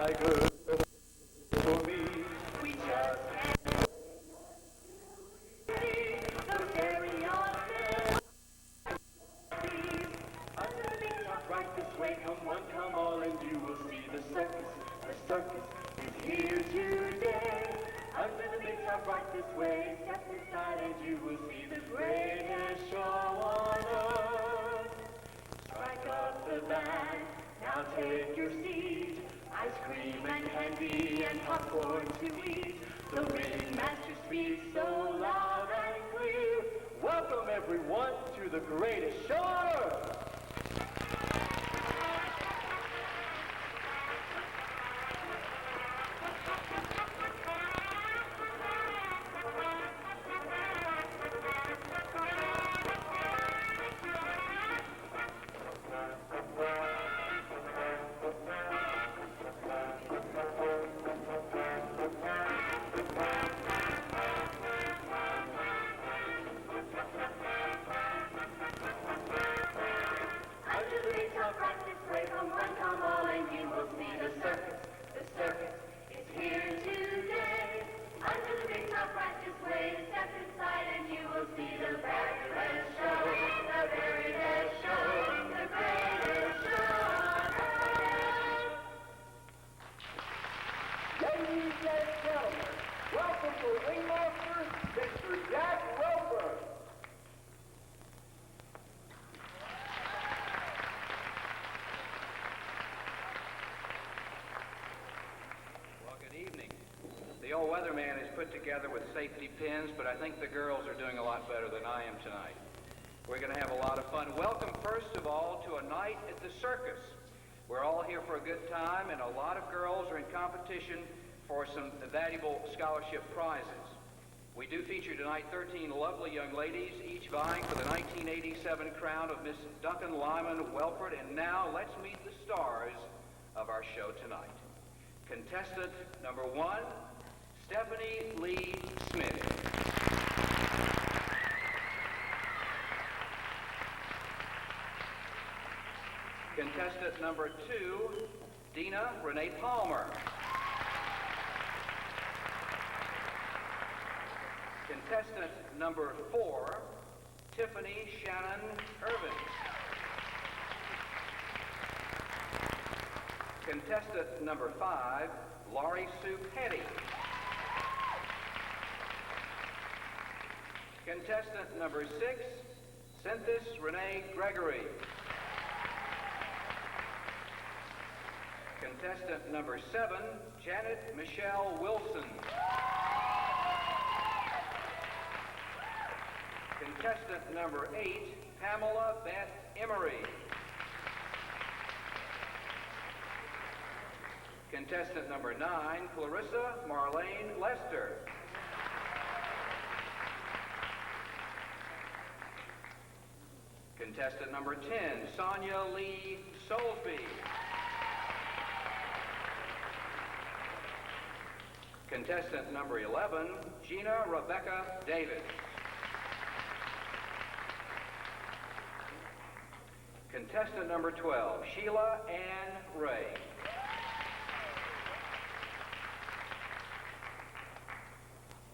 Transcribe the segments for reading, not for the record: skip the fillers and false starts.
tiger for me. We just can't see the very honest. Under the big top right this way, come one, come all, and you will see the circus. The circus is here today. Under the big top right this way, step inside and you will see the greatest show on earth. Strike up the band, now take your seat. Ice cream and candy and popcorn to eat. The ring master speaks so loud and clear. Welcome everyone to the greatest show on earth. The old weatherman is put together with safety pins, but I think the girls are doing a lot better than I am tonight. We're going to have a lot of fun. Welcome, first of all, to a night at the circus. We're all here for a good time, and a lot of girls are in competition for some valuable scholarship prizes. We do feature tonight 13 lovely young ladies, each vying for the 1987 crown of Miss Duncan-Lyman-Wellford. And now, let's meet the stars of our show tonight. Contestant number 1, Stephanie Lee Smith. Contestant number 2, Dina Renee Palmer. Contestant number 4, Tiffany Shannon Irvin. Contestant number 5, Laurie Sue Petty. Contestant number 6, Cynthis Renee Gregory. Contestant number 7, Janet Michelle Wilson. Contestant number 8, Pamela Beth Emery. Contestant number 9, Clarissa Marlene Lester. Contestant number 10, Sonia Lee Soulsby. Contestant number 11, Gina Rebecca David. Contestant number 12, Sheila Ann Ray.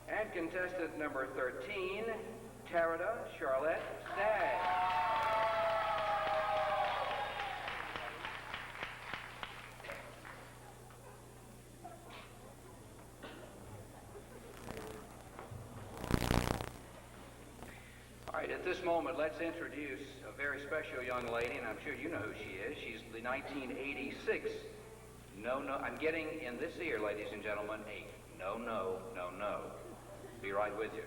And contestant number 13, Tarada Charlotte Stagg. All right, at this moment, let's introduce a very special young lady, and I'm sure you know who she is. She's the 1986. No, I'm getting in this ear, ladies and gentlemen, a no. Be right with you.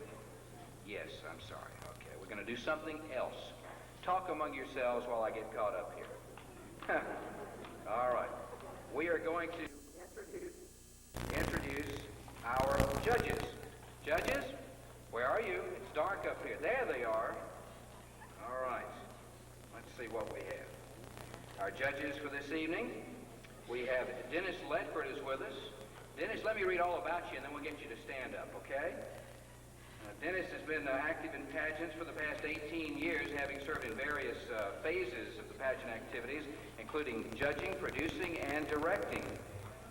Yes, I'm sorry. Okay, we're going to do something else. Talk among yourselves while I get caught up here. All right. We are going to introduce our judges. Judges, where are you? It's dark up here. There they are. All right. Let's see what we have. Our judges for this evening, we have Dennis Ledford is with us. Dennis, let me read all about you, and then we'll get you to stand up, okay? Dennis has been active in pageants for the past 18 years, having served in various phases of the pageant activities, including judging, producing, and directing.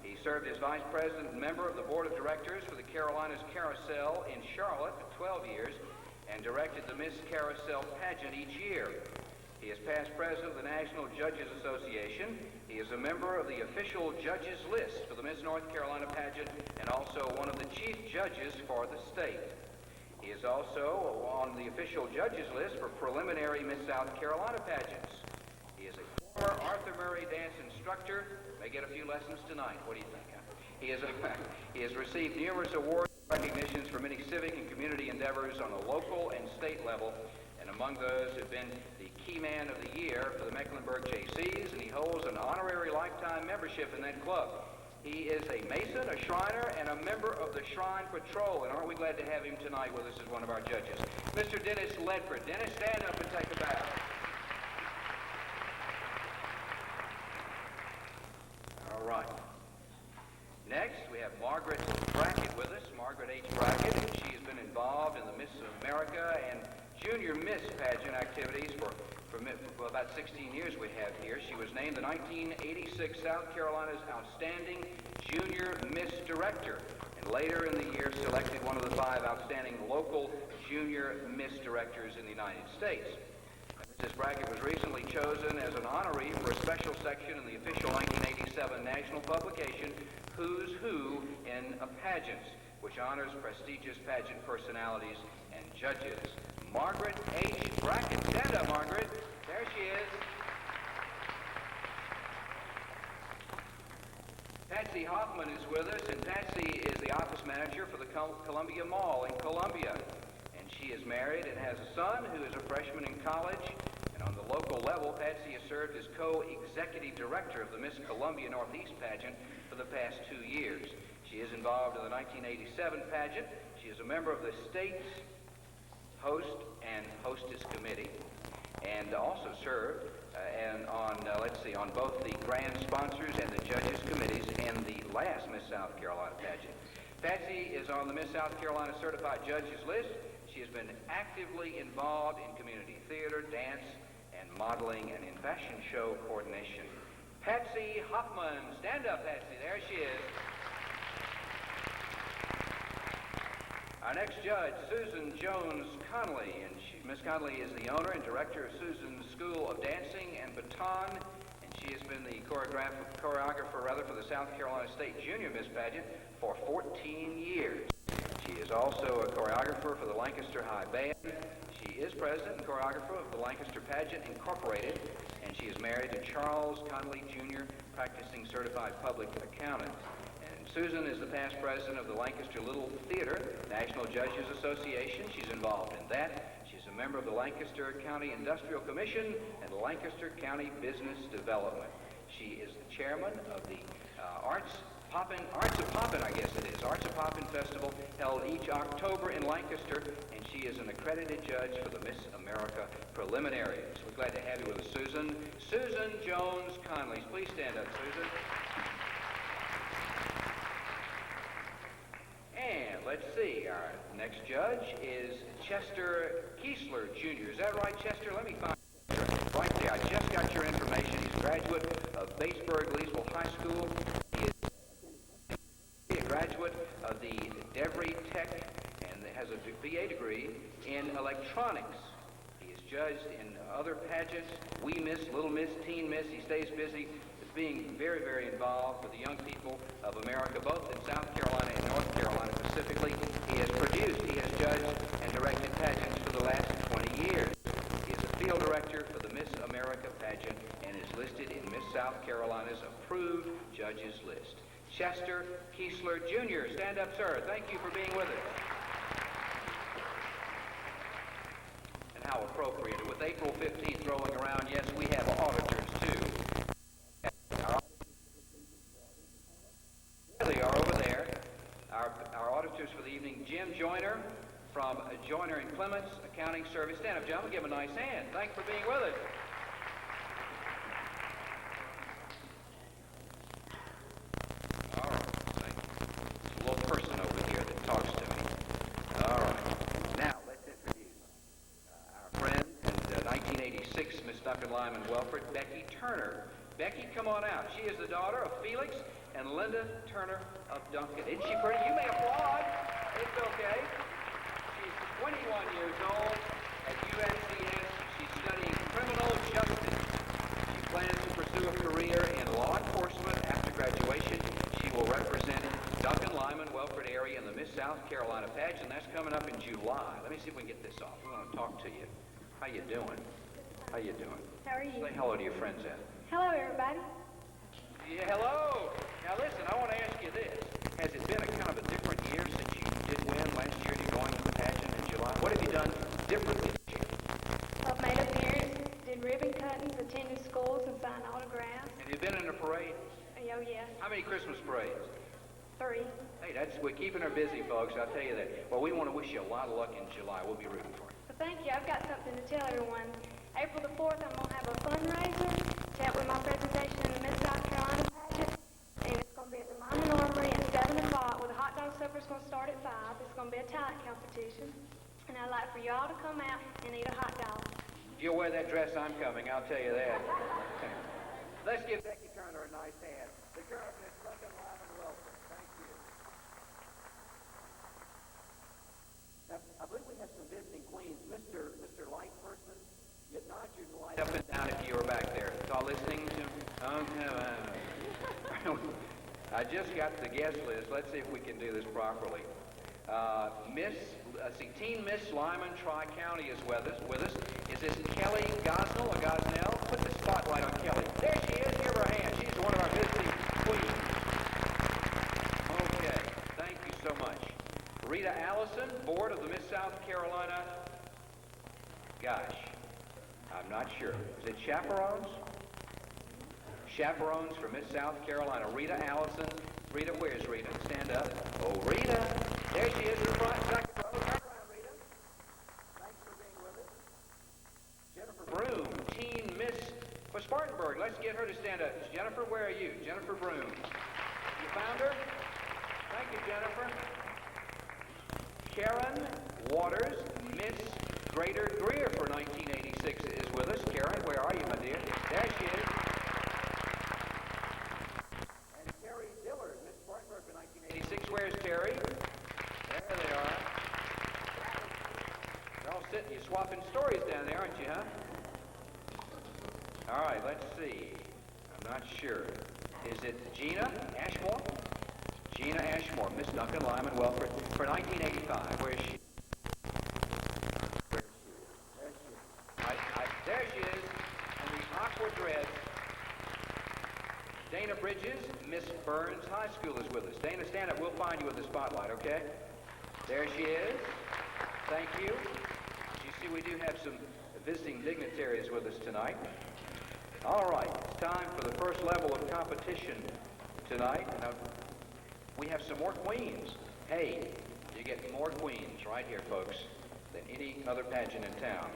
He served as vice president and member of the board of directors for the Carolinas Carousel in Charlotte for 12 years and directed the Miss Carousel pageant each year. He is past president of the National Judges Association. He is a member of the official judges list for the Miss North Carolina pageant and also one of the chief judges for the state. He is also on the official judges list for preliminary Miss South Carolina pageants. He is a former Arthur Murray dance instructor. May get a few lessons tonight. What do you think? He has received numerous awards and recognitions for many civic and community endeavors on a local and state level, and among those have been the Key Man of the Year for the Mecklenburg JCs, and he holds an honorary lifetime membership in that club. He is a Mason, a Shriner, and a member of the Shrine Patrol, and aren't we glad to have him tonight with us as one of our judges. Mr. Dennis Ledford. Dennis, stand up and take a bow. All right. Next, we have Margaret Brackett with us, Margaret H. Brackett, and she has been involved in the Miss America and Junior Miss pageant activities for about 16 years we have here. She was named the 1986 South Carolina's Outstanding Junior Miss Director, and later in the year selected one of the 5 outstanding local Junior Miss Directors in the United States. Mrs. Brackett was recently chosen as an honoree for a special section in the official 1987 national publication, Who's Who in Pageants, which honors prestigious pageant personalities and judges. Margaret H. Brackett. Stand up, Margaret. There she is. Patsy Hoffman is with us, and Patsy is the office manager for the Columbia Mall in Columbia. And she is married and has a son who is a freshman in college. And on the local level, Patsy has served as co-executive director of the Miss Columbia Northeast pageant for the past 2 years. She is involved in the 1987 pageant. She is a member of the state's host and hostess committee, and also served on both the grand sponsors and the judges committees in the last Miss South Carolina pageant. Patsy is on the Miss South Carolina Certified Judges list. She has been actively involved in community theater, dance, and modeling, and in fashion show coordination. Patsy Hoffman. Stand up, Patsy. There she is. Our next judge, Susan Jones Conley, and Miss Conley is the owner and director of Susan's School of Dancing and Baton, and she has been the choreographer for the South Carolina State Junior Miss Pageant for 14 years. She is also a choreographer for the Lancaster High Band. She is president and choreographer of the Lancaster Pageant Incorporated, and she is married to Charles Conley Jr., practicing certified public accountant. Susan is the past president of the Lancaster Little Theater National Judges Association. She's involved in that. She's a member of the Lancaster County Industrial Commission and the Lancaster County Business Development. She is the chairman of the Arts of Poppin', I guess it is, Arts of Poppin' Festival, held each October in Lancaster, and she is an accredited judge for the Miss America preliminaries. We're glad to have you with us, Susan. Susan Jones Conley. Please stand up, Susan. And let's see, our next judge is Chester Kiesler, Jr. Is that right, Chester? Let me find you. Right there. I just got your information. He's a graduate of Batesburg-Leesville High School. He is a graduate of the Devry Tech and has a BA degree in electronics. He is judged in other pageants, Wee Miss, Little Miss, Teen Miss. He stays busy being very, very involved with the young people of America, both in South Carolina and North Carolina specifically. He has judged and directed pageants for the last 20 years. He is a field director for the Miss America pageant and is listed in Miss South Carolina's approved judges list. Chester Kiesler, Jr. Stand up, sir. Thank you for being with us. And how appropriate. With April 15th rolling around, yes, we have auditors, too. They are over there. Our auditors for the evening, Jim Joyner from Joyner and Clements Accounting Service. Stand up, gentlemen. Give him a nice hand. Thanks for being with us. All right. Thank you. There's a little person over here that talks to me. All right. Now, let's introduce our friend and 1986 Miss Duncan-Lyman-Wellford, Becky Turner. Becky, come on out. She is the daughter of Felix and Linda Turner of Duncan. Isn't she pretty? You may applaud. It's okay. She's 21 years old at USCS. She's studying criminal justice. She plans to pursue a career in law enforcement after graduation. She will represent Duncan-Lyman-Wellford area in the Miss South Carolina pageant. That's coming up in July. Let me see if we can get this off. We want to talk to you. How you doing? How you doing? How are you? Say hello to your friends out. Hello, everybody. Yeah, hello. Now listen, I want to ask you this. Has it been a kind of a different year since you did win last year? You're going to the pageant in July. What have you done differently this year? I've made appearances, did ribbon cuttings, attended schools, and signed autographs. Have you been in a parade? Oh, yeah. How many Christmas parades? 3. Hey, we're keeping her busy, folks. I'll tell you that. Well, we want to wish you a lot of luck in July. We'll be rooting for you. Well, thank you. I've got something to tell everyone. April the 4th, I'm going to have a fundraiser to help with my presentation in the Miss South Carolina pageant. And it's going to be at the Lyman Armory at 7 o'clock. Well, the hot dog supper is going to start at 5. It's going to be a talent competition. And I'd like for you all to come out and eat a hot dog. If you'll wear that dress, I'm coming. I'll tell you that. Let's give Becky Turner a nice hand. The girl Miss Duncan-Lyman-Wellford. Thank you. Now, I believe we have some visiting queens. Mr. Light Person, you nod your light up and down if you were back there. All listening to. I just got the guest list. Let's see if we can do this properly. Teen Miss Lyman Tri-County is with us. Is this Kelly Gosnell or Gosnell? Put the spotlight on Kelly. There she is. Give her a hand. She's one of our visiting queens. Okay. Thank you so much. Rita Allison, board of the Miss South Carolina. Gosh, I'm not sure. Is it chaperones? Chaperones for Miss South Carolina. Rita Allison. Rita, where's Rita? Stand up. Oh, Rita. There she is in the front. Second row. Turn around, Rita. Thanks for being with us. Jennifer Broom, Teen Miss for Spartanburg. Let's get her to stand up. Jennifer, where are you? Jennifer Broom. You found her? Thank you, Jennifer. Karen Waters, Miss Greater Greer for 1986 is with us. Karen, where are you, my dear? There she is. And Terry Dillard, Miss Spartanburg for 1986. Where's Terry? There they are. You're all sitting, you're swapping stories down there, aren't you, huh? All right, let's see. I'm not sure. Is it Gina Ashmore? Gina Ashmore, Miss Duncan-Lyman-Wellford for 1985. Where is she? There she is, in the aqua dress. Dana Bridges, Miss Burns High School is with us. Dana, stand up. We'll find you with the spotlight, okay? There she is. Thank you. You see, we do have some visiting dignitaries with us tonight. All right, it's time for the first level of competition tonight. Now, we have some more queens. Hey, you get more queens right here, folks, than any other pageant in town.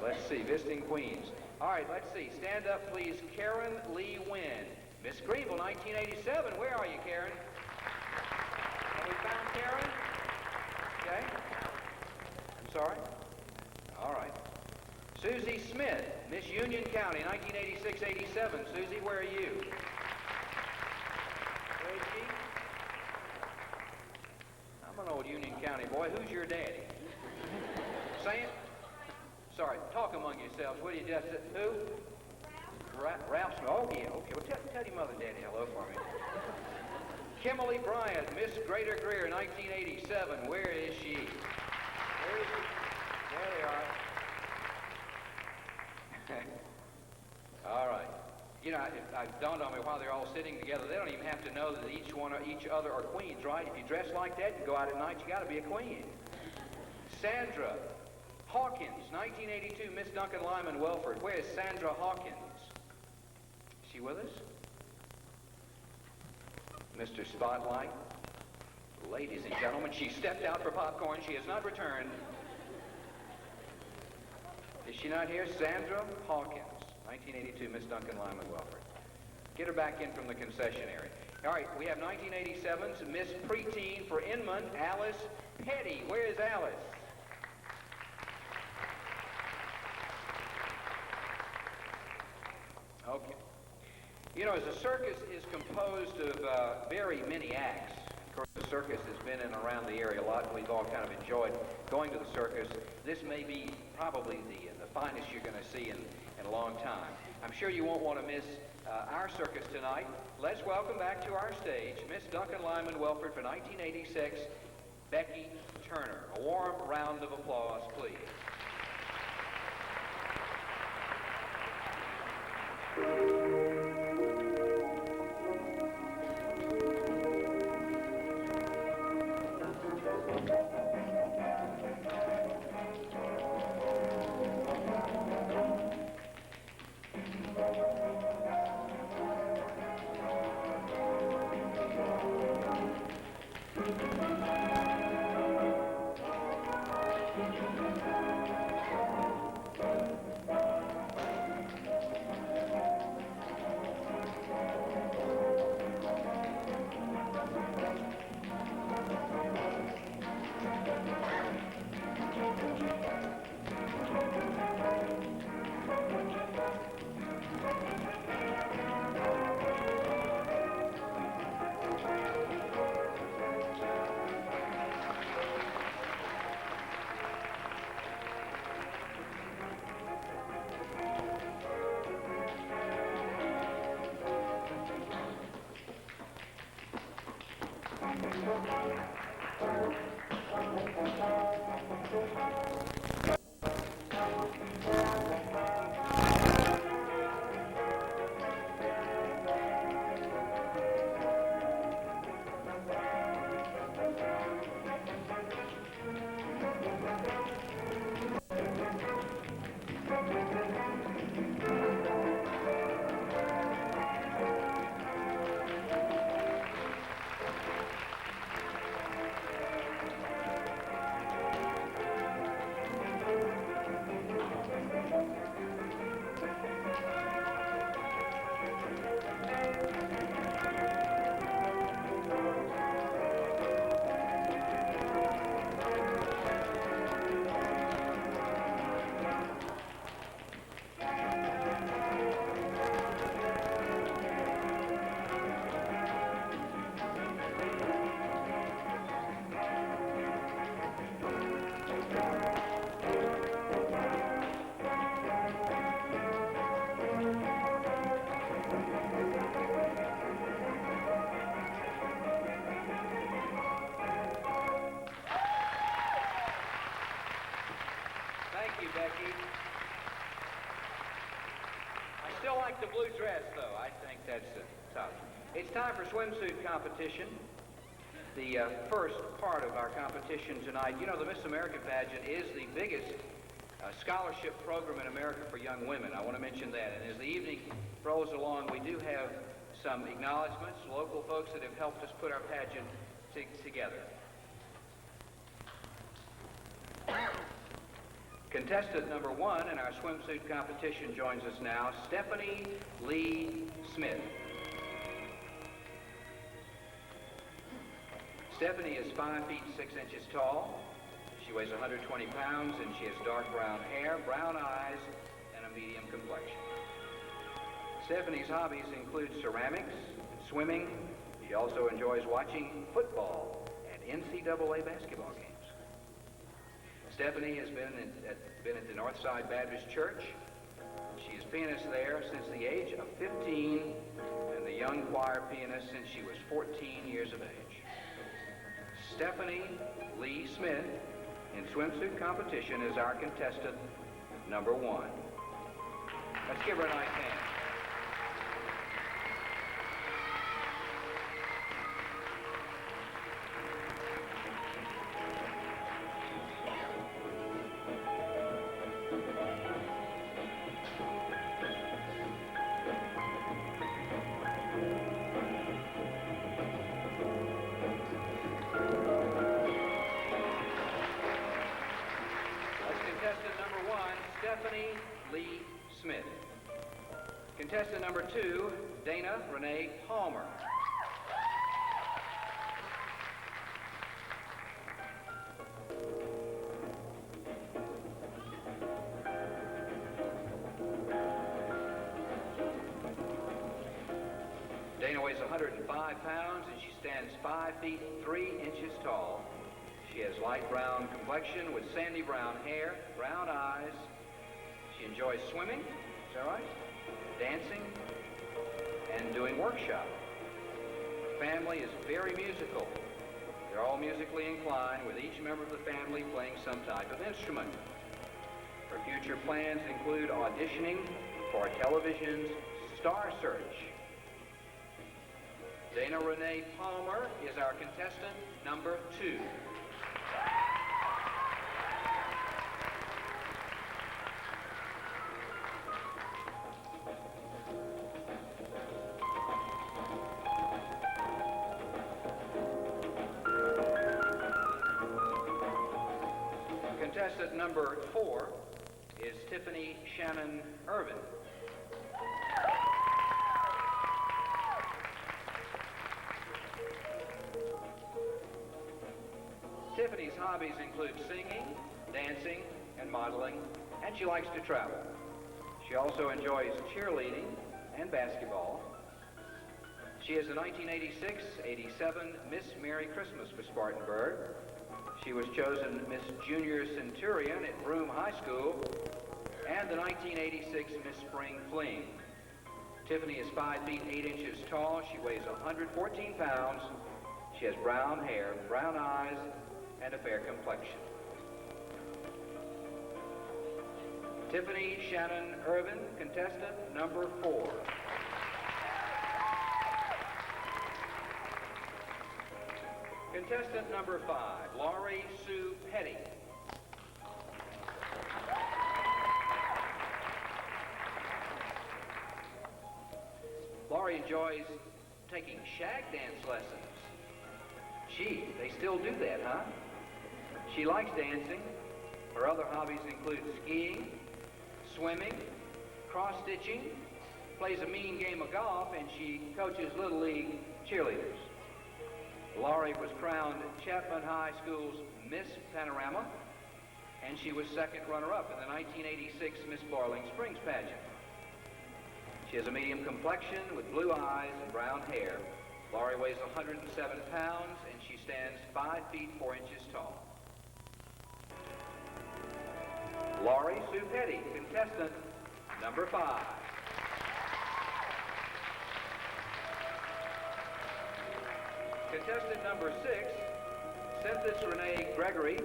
Let's see, visiting queens. All right, let's see. Stand up, please. Karen Lee Wynn. Miss Greenville, 1987. Where are you, Karen? Have we found Karen? Okay. I'm sorry? All right. Susie Smith, Miss Union County, 1986-87. Susie, where are you? Where is she? I'm an old Union County boy. Who's your daddy? Say it. Sorry, talk among yourselves. What do you just... Who? Ralph Smith. Oh, yeah, okay. Well, tell your mother and daddy hello for me. Kimberly Bryant, Miss Greater Greer, 1987. Where is she? Where is she? There they are. All right. You know, it dawned on me while they're all sitting together, they don't even have to know that each other are queens, right? If you dress like that, you go out at night, you got to be a queen. Sandra Hawkins, 1982, Miss Duncan-Lyman-Wellford. Where is Sandra Hawkins? Is she with us? Mr. Spotlight. Ladies and gentlemen, she stepped out for popcorn. She has not returned. Is she not here? Sandra Hawkins, 1982, Miss Duncan-Lyman-Wellford. Get her back in from the concession area. All right, we have 1987's Miss Preteen for Inman, Alice Petty. Where is Alice? Okay. You know, as a circus is composed of very many acts. Of course, the circus has been in and around the area a lot, and we've all kind of enjoyed going to the circus. This may be probably the finest you're going to see in a long time. I'm sure you won't want to miss our circus tonight. Let's welcome back to our stage Miss Duncan-Lyman-Wellford for 1986, Becky Turner. A warm round of applause, please. Becky. I still like the blue dress, though. I think that's tough. It's time for swimsuit competition. The first part of our competition tonight. You know, the Miss America pageant is the biggest scholarship program in America for young women. I want to mention that. And as the evening rolls along, we do have some acknowledgments, local folks that have helped us put our pageant together. Contestant number 1 in our swimsuit competition joins us now, Stephanie Lee Smith. Stephanie is 5 feet 6 inches tall. She weighs 120 pounds, and she has dark brown hair, brown eyes, and a medium complexion. Stephanie's hobbies include ceramics and swimming. She also enjoys watching football and NCAA basketball games. Stephanie has been at the Northside Baptist Church. She is pianist there since the age of 15 and the young choir pianist since she was 14 years of age. Stephanie Lee Smith in swimsuit competition is our contestant number 1. Let's give her a nice hand. Stephanie Lee Smith. Contestant number 2, Dana Renee Palmer. weighs 105 pounds, and she stands 5 feet 3 inches tall. She has light brown complexion with sandy brown hair, brown eyes. She enjoys swimming, is that right? Dancing, and doing workshop. Her family is very musical. They're all musically inclined, with each member of the family playing some type of instrument. Her future plans include auditioning for television's Star Search. Dana Renee Palmer is our contestant number 2. Contestant number 4 is Tiffany Shannon Irvin. Tiffany's hobbies include singing, dancing, and modeling, and she likes to travel. She also enjoys cheerleading and basketball. She is the 1986-87 Miss Merry Christmas for Spartanburg. She was chosen Miss Junior Centurion at Broome High School and the 1986 Miss Spring Fling. Tiffany is 5 feet 8 inches tall. She weighs 114 pounds. She has brown hair, brown eyes, and a fair complexion. Tiffany Shannon Irvin, contestant number 4. Contestant number 5, Laurie Sue Petty. Laurie enjoys taking shag dance lessons. They still do that, huh? She likes dancing. Her other hobbies include skiing, swimming, cross-stitching, plays a mean game of golf, and she coaches Little League cheerleaders. Laurie was crowned Chapman High School's Miss Panorama, and she was second runner-up in the 1986 Miss Boiling Springs Pageant. She has a medium complexion with blue eyes and brown hair. Laurie weighs 107 pounds, and she stands 5 feet 4 inches tall. Laurie Sue Petty, contestant number 5. Contestant number 6, Cynthia Renee Gregory.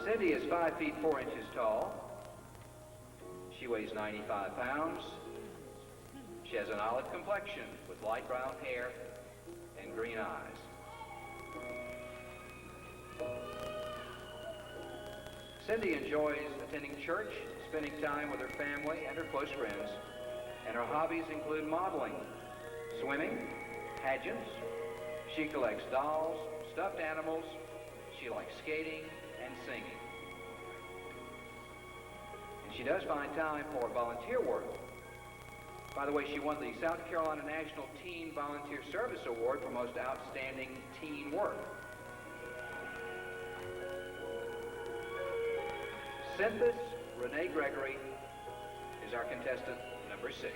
Cindy is 5 feet 4 inches tall. She weighs 95 pounds. She has an olive complexion with light brown hair and green eyes. Cindy enjoys attending church, spending time with her family and her close friends, and her hobbies include modeling, swimming, pageants. She collects dolls, stuffed animals. She likes skating and singing. And she does find time for volunteer work. By the way, she won the South Carolina National Teen Volunteer Service Award for Most Outstanding Teen Work. Cynthia Renee Gregory is our contestant number 6.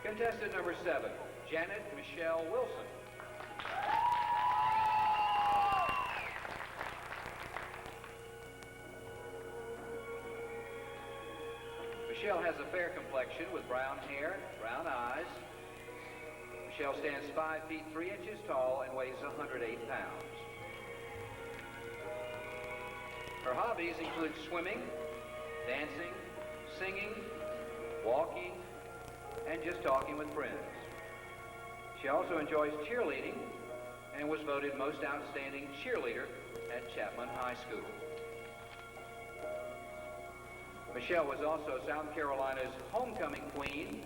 Contestant number 7, Janet Michelle Wilson. Michelle has a fair complexion with brown hair, brown eyes. Michelle stands 5 feet 3 inches tall and weighs 108 pounds. Her hobbies include swimming, dancing, singing, walking, and just talking with friends. She also enjoys cheerleading and was voted most outstanding cheerleader at Chapman High School. Michelle was also South Carolina's Homecoming Queen,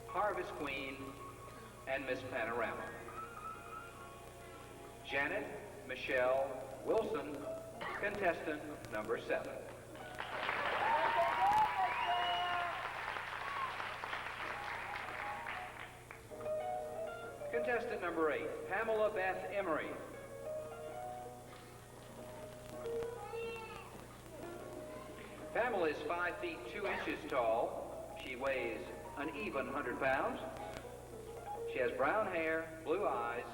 Harvest Queen, and Miss Panorama. Janet Michelle Wilson, contestant number 7. Contestant number 8, Pamela Beth Emery. Pamela is 5 feet 2 inches tall. She weighs an even 100 pounds. She has brown hair, blue eyes,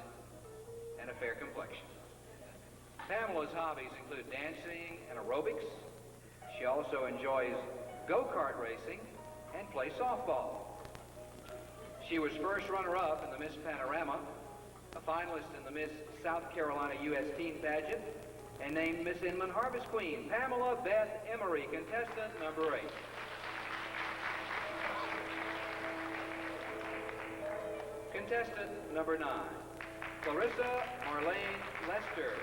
and a fair complexion. Pamela's hobbies include dancing and aerobics. She also enjoys go-kart racing and plays softball. She was first runner-up in the Miss Panorama, a finalist in the Miss South Carolina U.S. Teen Pageant, and named Miss Inman Harvest Queen, Pamela Beth Emery, contestant number 8. Contestant number 9, Clarissa Marlene Lester.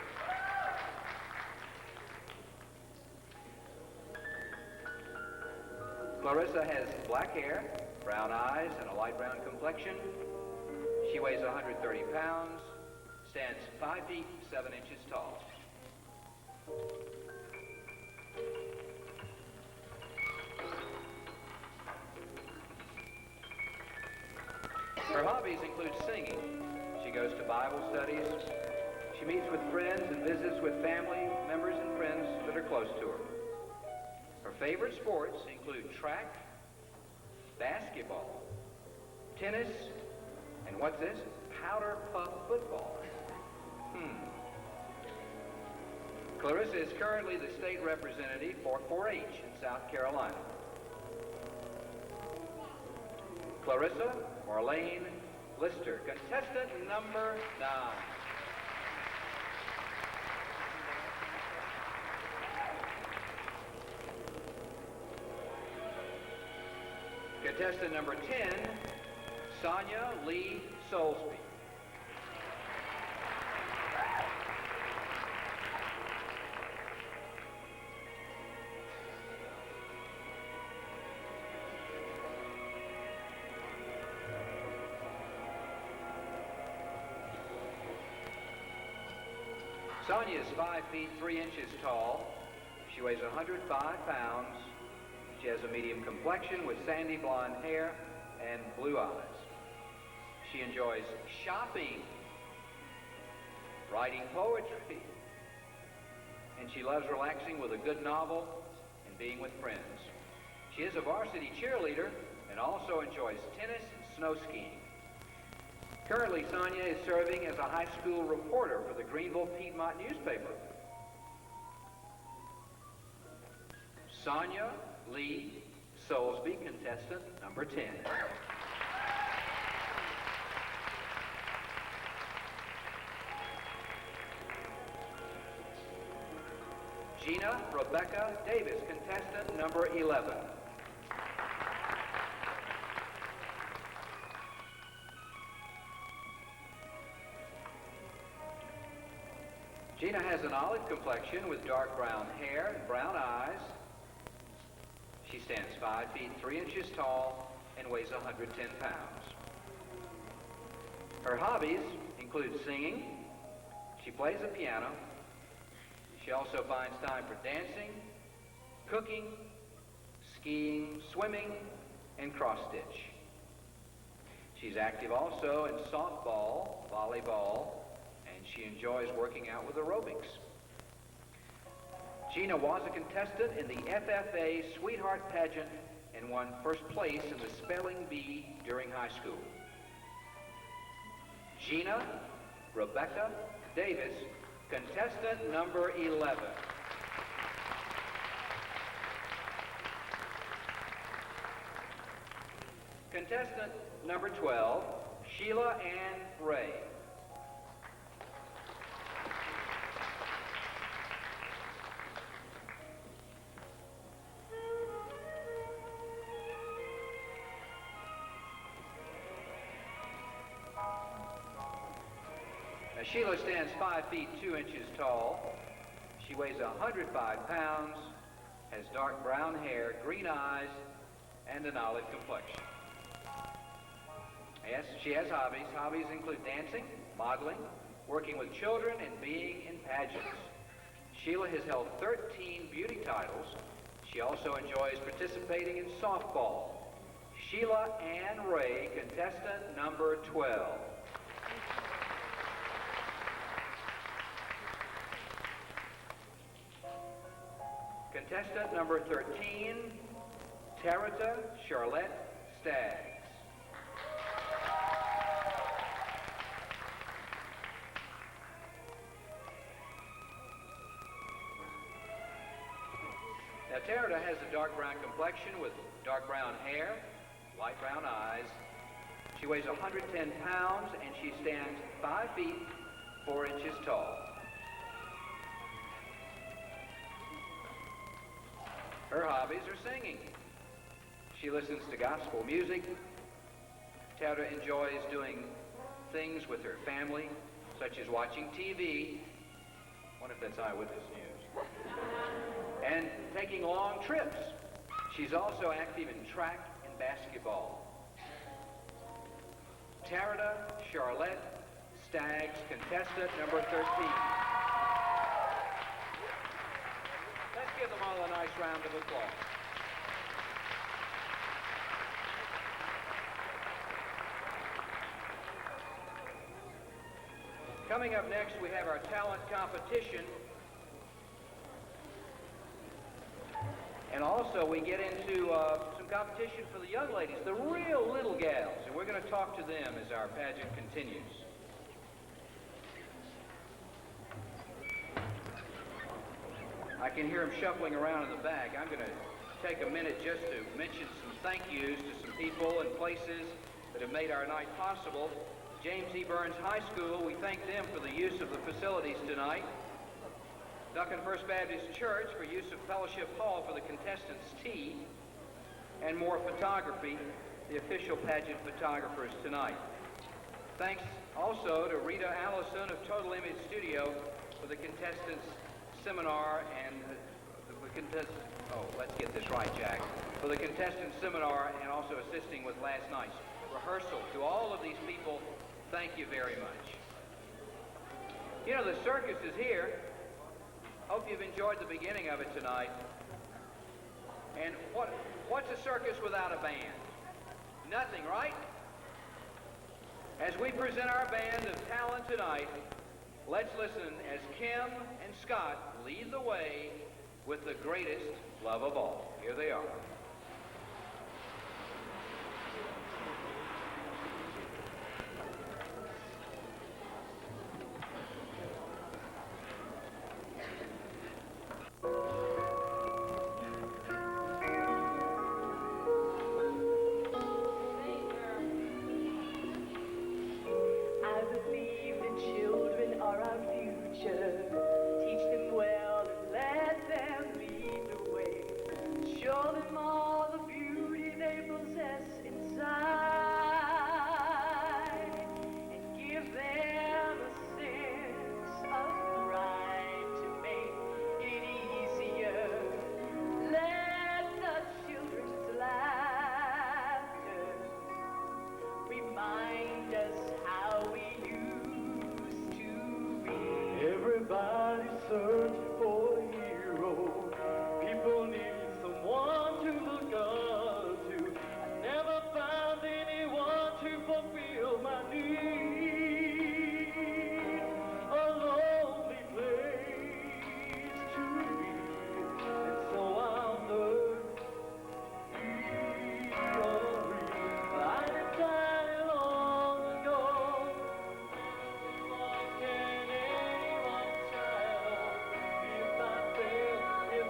Clarissa has black hair, brown eyes, and a light brown complexion. She weighs 130 pounds, stands 5 feet 7 inches tall. Her hobbies include singing. She goes to Bible studies. She meets with friends and visits with family members and friends that are close to her. Her favorite sports include track, basketball, tennis, and what's this? Powder puff football. Clarissa is currently the state representative for 4-H in South Carolina. Clarissa Marlene Lister, contestant number 9. Contestant number 10, Sonia Lee Soulsby. Sonia is 5 feet 3 inches tall. She weighs 105 pounds. She has a medium complexion with sandy blonde hair and blue eyes. She enjoys shopping, writing poetry, and she loves relaxing with a good novel and being with friends. She is a varsity cheerleader and also enjoys tennis and snow skiing. Currently, Sonia is serving as a high school reporter for the Greenville Piedmont newspaper. Sonia Lee Soulsby, contestant number 10. Gina Rebecca Davis, contestant number 11. Gina has an olive complexion with dark brown hair and brown eyes. She stands 5 feet 3 inches tall and weighs 110 pounds. Her hobbies include singing. She plays the piano. She also finds time for dancing, cooking, skiing, swimming, and cross-stitch. She's active also in softball, volleyball, and she enjoys working out with aerobics. Gina was a contestant in the FFA Sweetheart Pageant and won first place in the spelling bee during high school. Gina Rebecca Davis, contestant number 11. Contestant number 12, Sheila Ann Ray. Sheila stands 5 feet 2 inches tall. She weighs 105 pounds, has dark brown hair, green eyes, and an olive complexion. Yes, she has hobbies. Hobbies include dancing, modeling, working with children, and being in pageants. Sheila has held 13 beauty titles. She also enjoys participating in softball. Sheila Ann Ray, contestant number 12. Contestant number 13, Tarita Charlotte Staggs. Now, Tarita has a dark brown complexion with dark brown hair, light brown eyes. She weighs 110 pounds, and she stands 5 feet, 4 inches tall. Her hobbies are singing. She listens to gospel music. Tarita enjoys doing things with her family, such as watching TV. Wonder if that's Eyewitness News. And taking long trips. She's also active in track and basketball. Tarita Charlotte Staggs, contestant number 13. Let's give them all a nice round of applause. Coming up next, we have our talent competition. And also, we get into some competition for the young ladies, the real little gals. And we're going to talk to them as our pageant continues. I can hear them shuffling around in the back. I'm going to take a minute just to mention some thank yous to some people and places that have made our night possible. James E. Burns High School, we thank them for the use of the facilities tonight. Duncan First Baptist Church for use of Fellowship Hall for the contestants' tea, and more photography, the official pageant photographers tonight. Thanks also to Rita Allison of Total Image Studio for the contestants' seminar and let's get this right, Jack. For the contestants' seminar and also assisting with last night's rehearsal. To all of these people, thank you very much. You know, the circus is here. Hope you've enjoyed the beginning of it tonight. And what's a circus without a band? Nothing, right? As we present our band of talent tonight, let's listen as Kim and Scott lead the way with the greatest love of all. Here they are. Everybody searching for a hero. People need someone to look up to. I never found anyone to fulfill my need. A lonely place to be, and so I'll learn to be unreal. I decided long ago. What can anyone tell if I fail?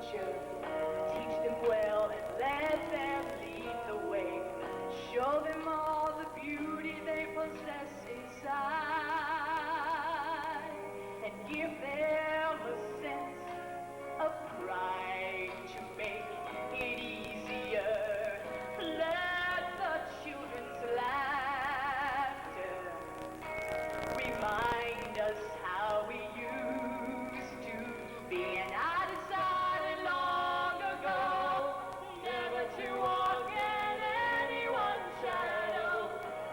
future. Teach them well and let them lead the way. Show them all the beauty they possess inside. And give them a sense of pride to make it easier. Let the children's laughter remind us how we used to be. And I decided long ago never to walk in anyone's shadow.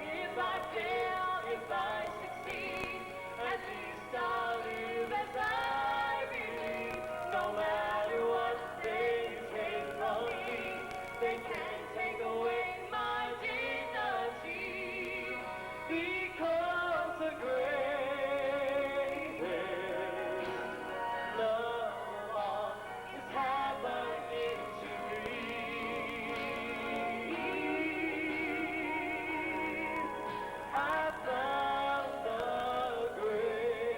If I fail, if I succeed, at least I'll live as I believe. No matter what they take from me, they can't take away my dignity. Because the greatest love of all is happening to me. I found the greatest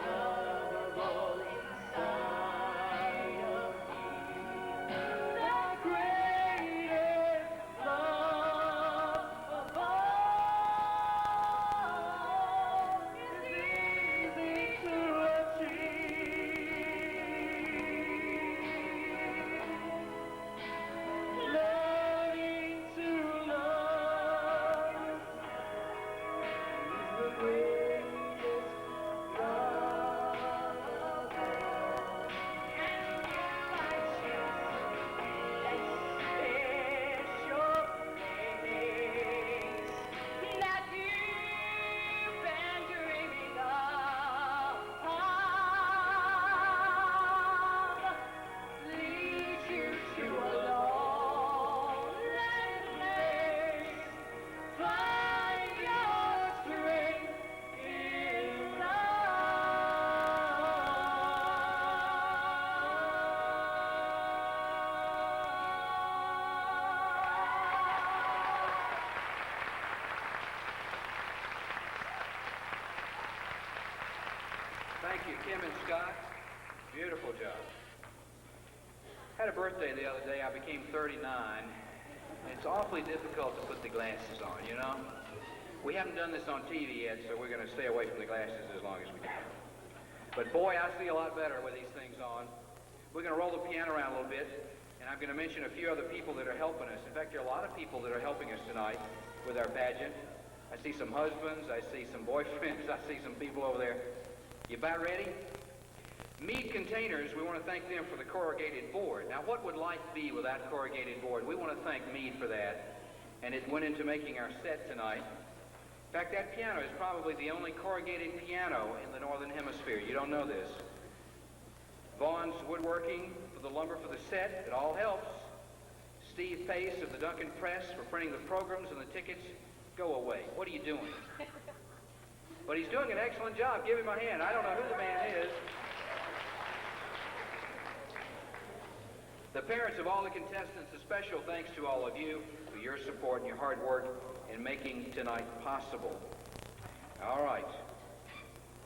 love of all inside of me. The greatest love of all is easy to achieve. Learning to love is the greatest love of all. And you might choose a special place that you've been dreaming of. Lead you to a lonely place. Find your strength in Thank you, Kim and Scott. Beautiful job. Had a birthday the other day. I became 39. It's awfully difficult to put the glasses on, you know? We haven't done this on TV yet, so we're going to stay away from the glasses as long as we can. But boy, I see a lot better with these things on. We're going to roll the piano around a little bit, and I'm going to mention a few other people that are helping us. In fact, there are a lot of people that are helping us tonight with our pageant. I see some husbands, I see some boyfriends, I see some people over there. You about ready? Mead Containers, we want to thank them for the corrugated board. Now, what would life be without corrugated board? We want to thank Mead for that, and it went into making our set tonight. In fact, that piano is probably the only corrugated piano in the Northern Hemisphere. You don't know this. Vaughn's Woodworking for the lumber for the set. It all helps. Steve Pace of the Duncan Press for printing the programs and the tickets. Go away. What are you doing? But he's doing an excellent job. Give him a hand. I don't know who the man is. The parents of all the contestants, a special thanks to all of you for your support and your hard work in making tonight possible. All right.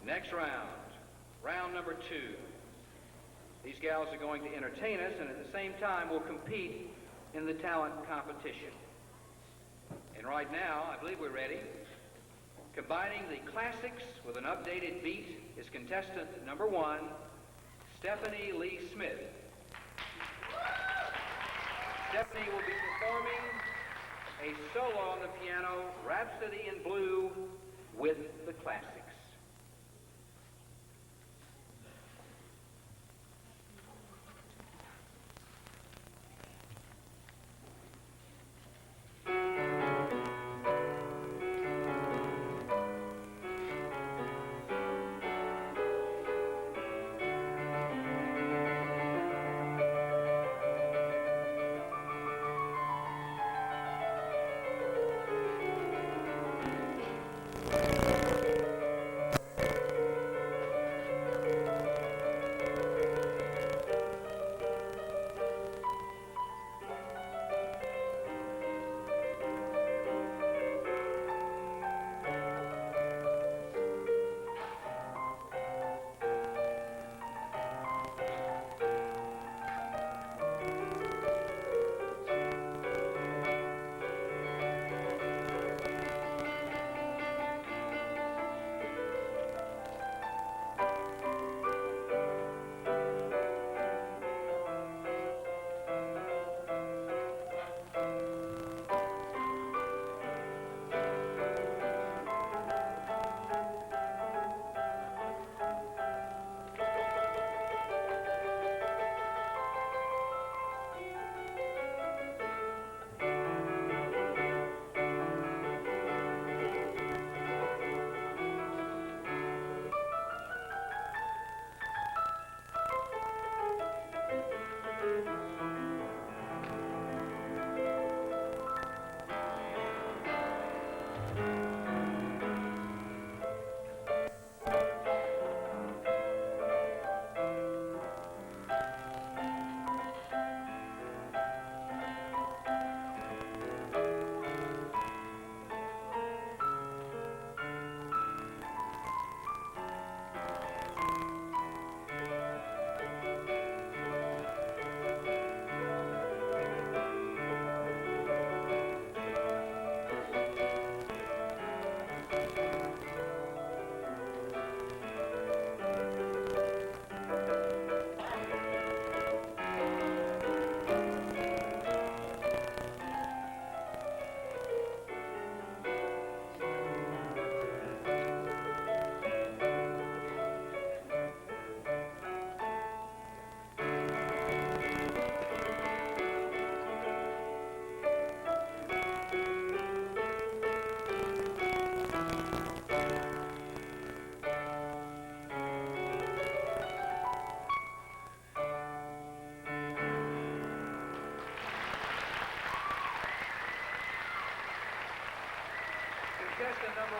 Next round. Round number 2. These gals are going to entertain us, and at the same time will compete in the talent competition. And right now, I believe we're ready. Combining the classics with an updated beat is contestant number 1, Stephanie Lee Smith. Stephanie will be performing a solo on the piano, Rhapsody in Blue, with the classics.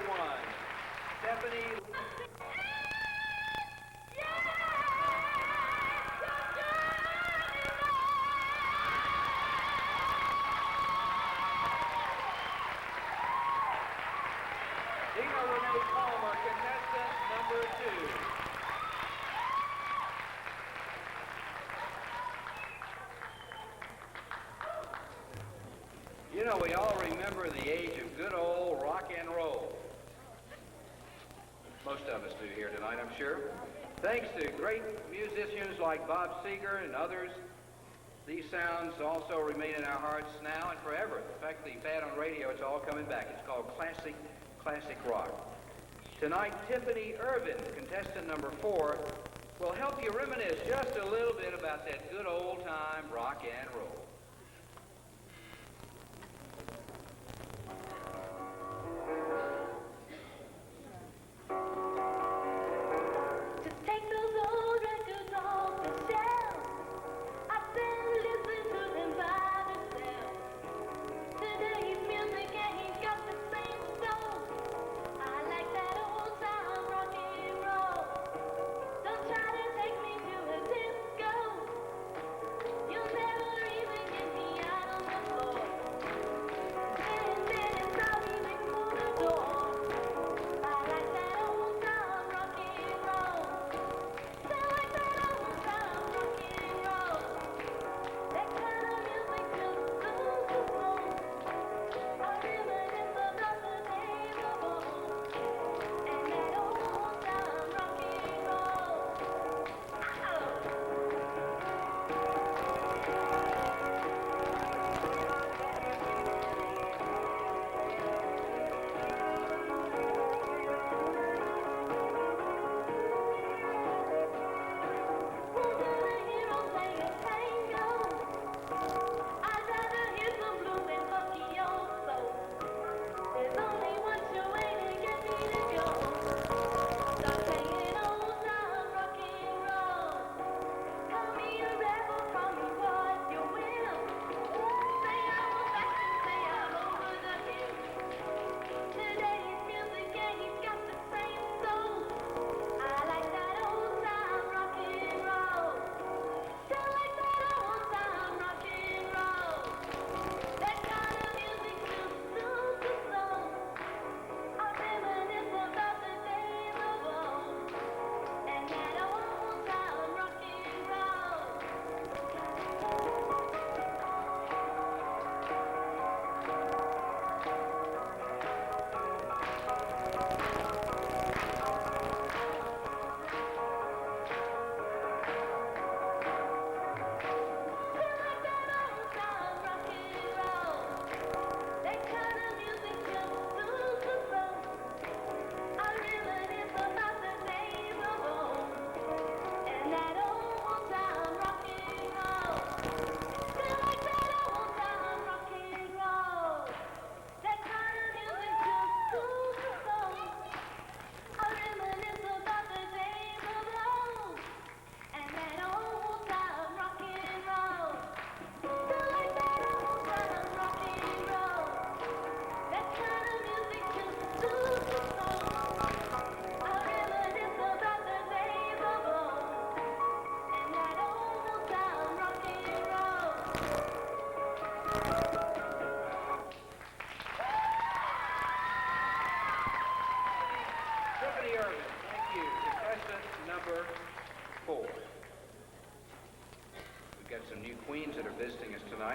one, Stephanie. Dina Renee Palmer, contestant number 2. You know, we all remember the age of good old rock and roll. Most of us do here tonight, I'm sure. Thanks to great musicians like Bob Seger and others, these sounds also remain in our hearts now and forever. In fact, the pad on radio, it's all coming back. It's called classic rock. Tonight, Tiffany Irvin, contestant number 4, will help you reminisce just a little bit about that good old time rock and roll.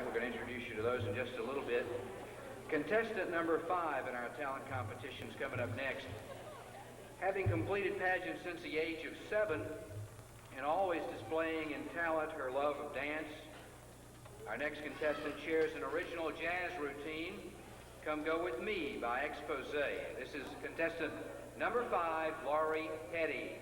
We're going to introduce you to those in just a little bit. Contestant number 5 in our talent competition is coming up next. Having completed pageant since the age of 7 and always displaying in talent her love of dance, our next contestant shares an original jazz routine, Come Go With Me by Expose. This is contestant number 5, Laurie Petty.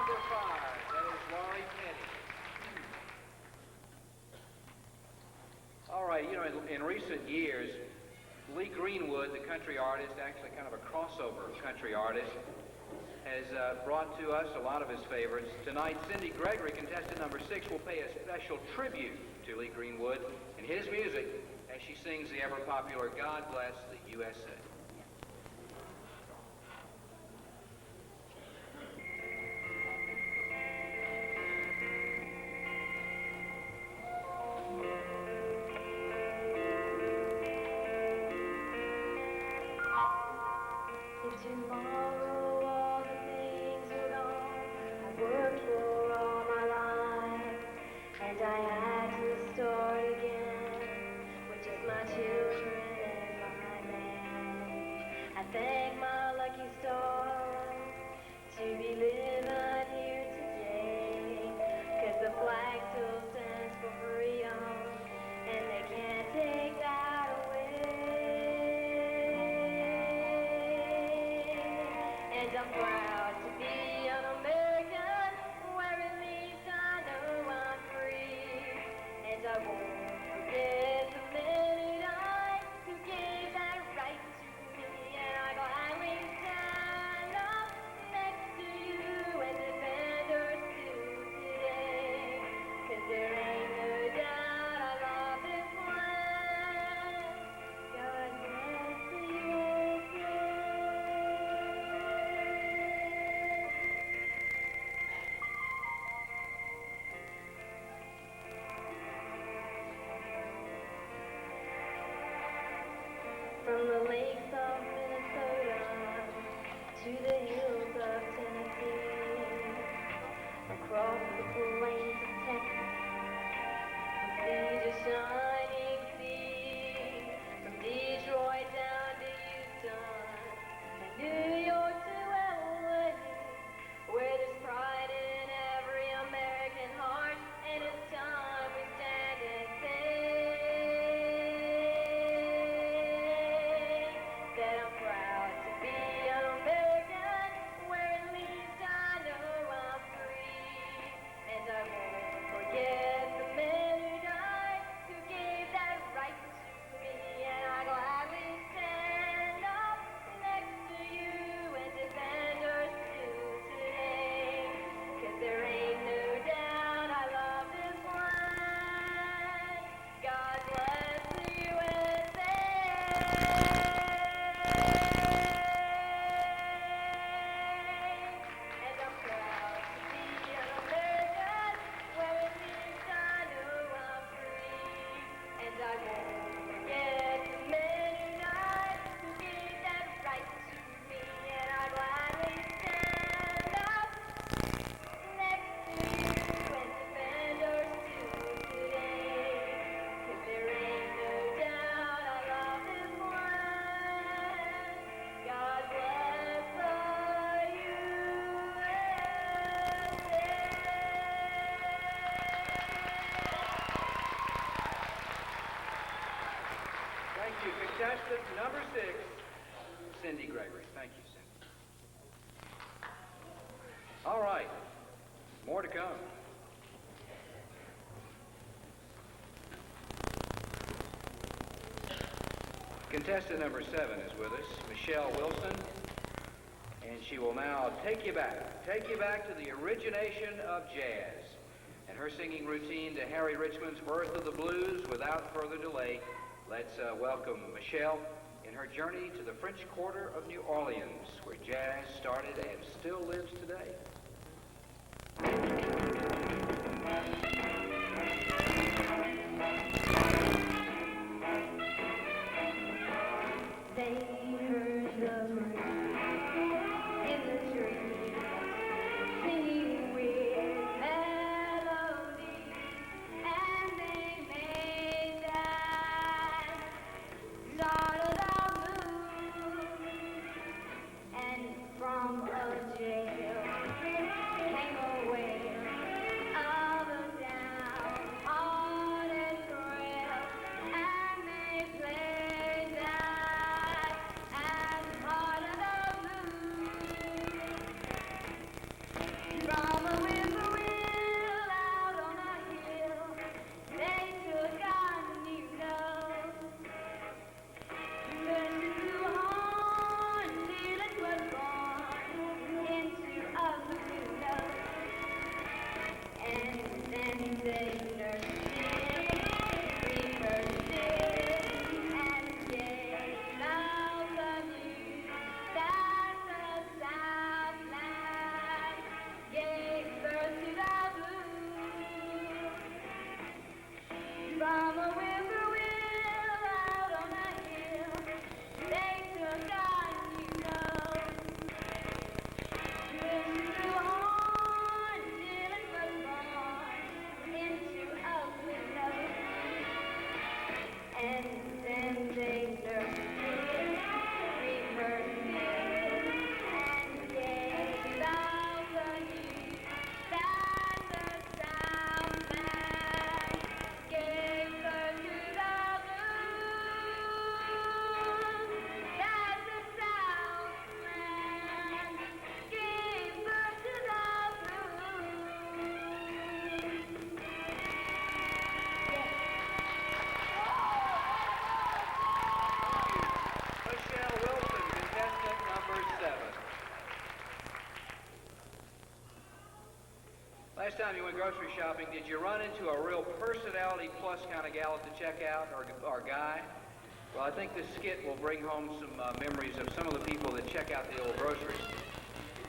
number 5. That is Laurie Penny. All right, you know, in recent years, Lee Greenwood, the country artist, actually kind of a crossover country artist, has brought to us a lot of his favorites. Tonight, Cindy Gregory, contestant number 6, will pay a special tribute to Lee Greenwood and his music as she sings the ever-popular God Bless the USA. If tomorrow all the things were gone I've worked for all my life, and I had to start again with just my children and my man, I thank my lucky stars to be living here today, 'cause the flag still stands for freedom, and they can't take that away. And I'm proud to be an American, where at least I know I'm free. And I won't forget the men who died, who gave that right to me. And I gladly stand up next to you and defend our still today. 'Cause there ain't no doubt I love this land. God bless the USA. From the lakes of Minnesota to the hills of Tennessee, across the plains of Texas, from sea to shining sea, from Detroit down to Houston, and New York to LA, where there's pride in every American heart, and it's time we stand and say that I'm proud to be an American, where at least I know I'm free. And I won't forget the men who died, who gave that right to me. And I gladly stand up next to you and defend our still today. 'Cause there ain't no doubt I love this land. God bless the USA. And I'm proud to be an American, where at least I know I'm free. And I won't forget the men who died, who gave that right to me. And I gladly stand up next to you and defend our still today. 'Cause there ain't no doubt I love this land. God bless the USA. Thank you, contestant number 6, Cindy Gregory. Thank you, Cindy. All right, more to come. Contestant number 7 is with us, Michelle Wilson, and she will now take you back to the origination of jazz and her singing routine to Harry Richmond's Birth of the Blues. Without further delay, let's welcome Michelle in her journey to the French Quarter of New Orleans, where jazz started and still lives today. They heard the birds in the trees singing weird melodies, and they made that sort of moon. And from a jail came a wail of a downhearted thrill, and they played that as part time you went grocery shopping, did you run into a real personality plus kind of gal at the checkout or guy? Well, I think this skit will bring home some memories of some of the people that check out the old groceries.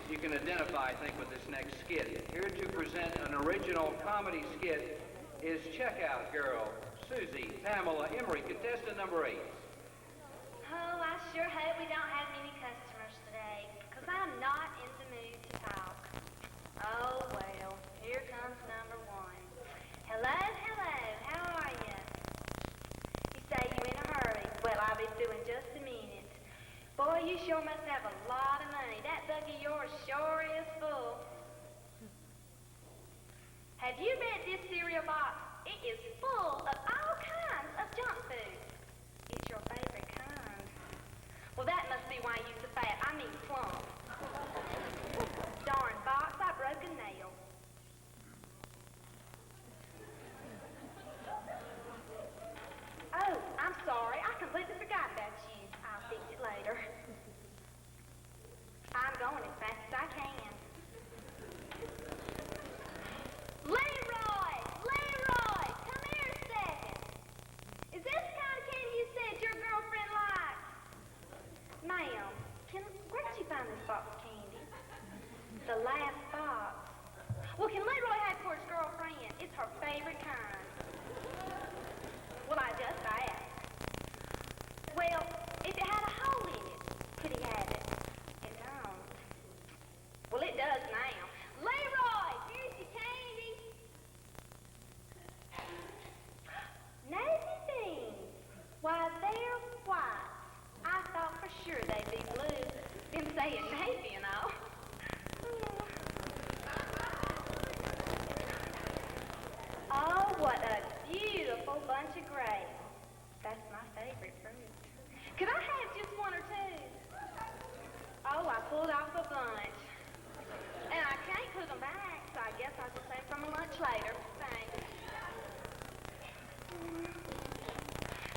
You can identify, I think, with this next skit. Here to present an original comedy skit is Checkout Girl, Susie Pamela Emery, contestant number 8. Oh, I sure hope we don't have many customers today, because I'm not in the mood to talk. Oh, well, here comes number 1. Hello, hello, how are you? You say you in a hurry. Well, I'll be through in just a minute. Boy, you sure must have a lot of money. That bug of yours sure is full. Have you read this cereal box? It is full of all kinds of junk food. It's your favorite kind. Well, that must be why you're so fat. I mean plump. Darn box, I broke a nail. Oh, I'm sorry. I completely forgot about you. I'll fix it later. I'm going as fast as I can. Leroy! Leroy! Come here a second. Is this the kind of candy you said your girlfriend likes? Ma'am, where did you find this box of candy? The last box. Well, can Leroy have it for his girlfriend? It's her favorite kind. Well, I just asked. Well, if it had a hole in it, could he have it? It don't. Well, it does now. Leroy, here's your candy. Navy beans. Why, they're white. I thought for sure they'd be blue. Them saying navy and all. Oh, what a beautiful bunch of grapes. That's my favorite fruit. Could I have just one or two? Oh, I pulled off a bunch. And I can't put them back, so I guess I'll just have some for lunch later. Thanks.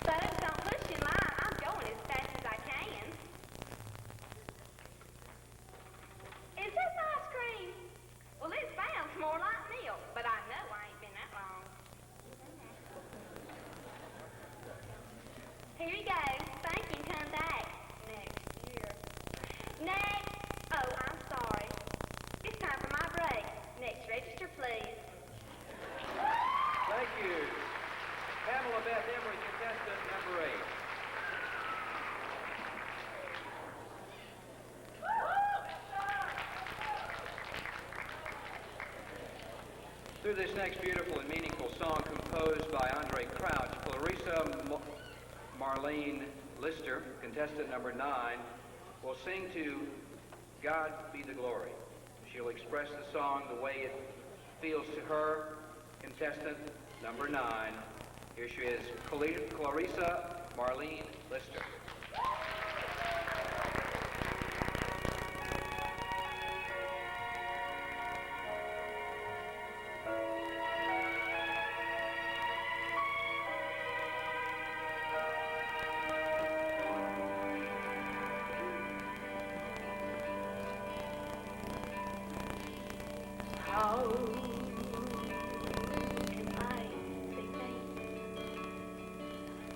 Folks, don't push in line. I'm going as fast as I can. Is this ice cream? Well, it sounds more like milk, but I know I ain't been that long. Here you go. Thank you. Come back next year. Next. Oh, I'm sorry. It's time for my break. Next register, please. Thank you. Pamela Beth Emery, contestant number 8. Through this next beautiful and meaningful song composed by Andre Crouch, Clarissa Marlene Lister, contestant number 9, will sing to God Be the Glory. She'll express the song the way it feels to her, contestant number 9. Here she is, Clarissa Marlene Lister. How can I say thanks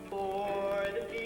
For the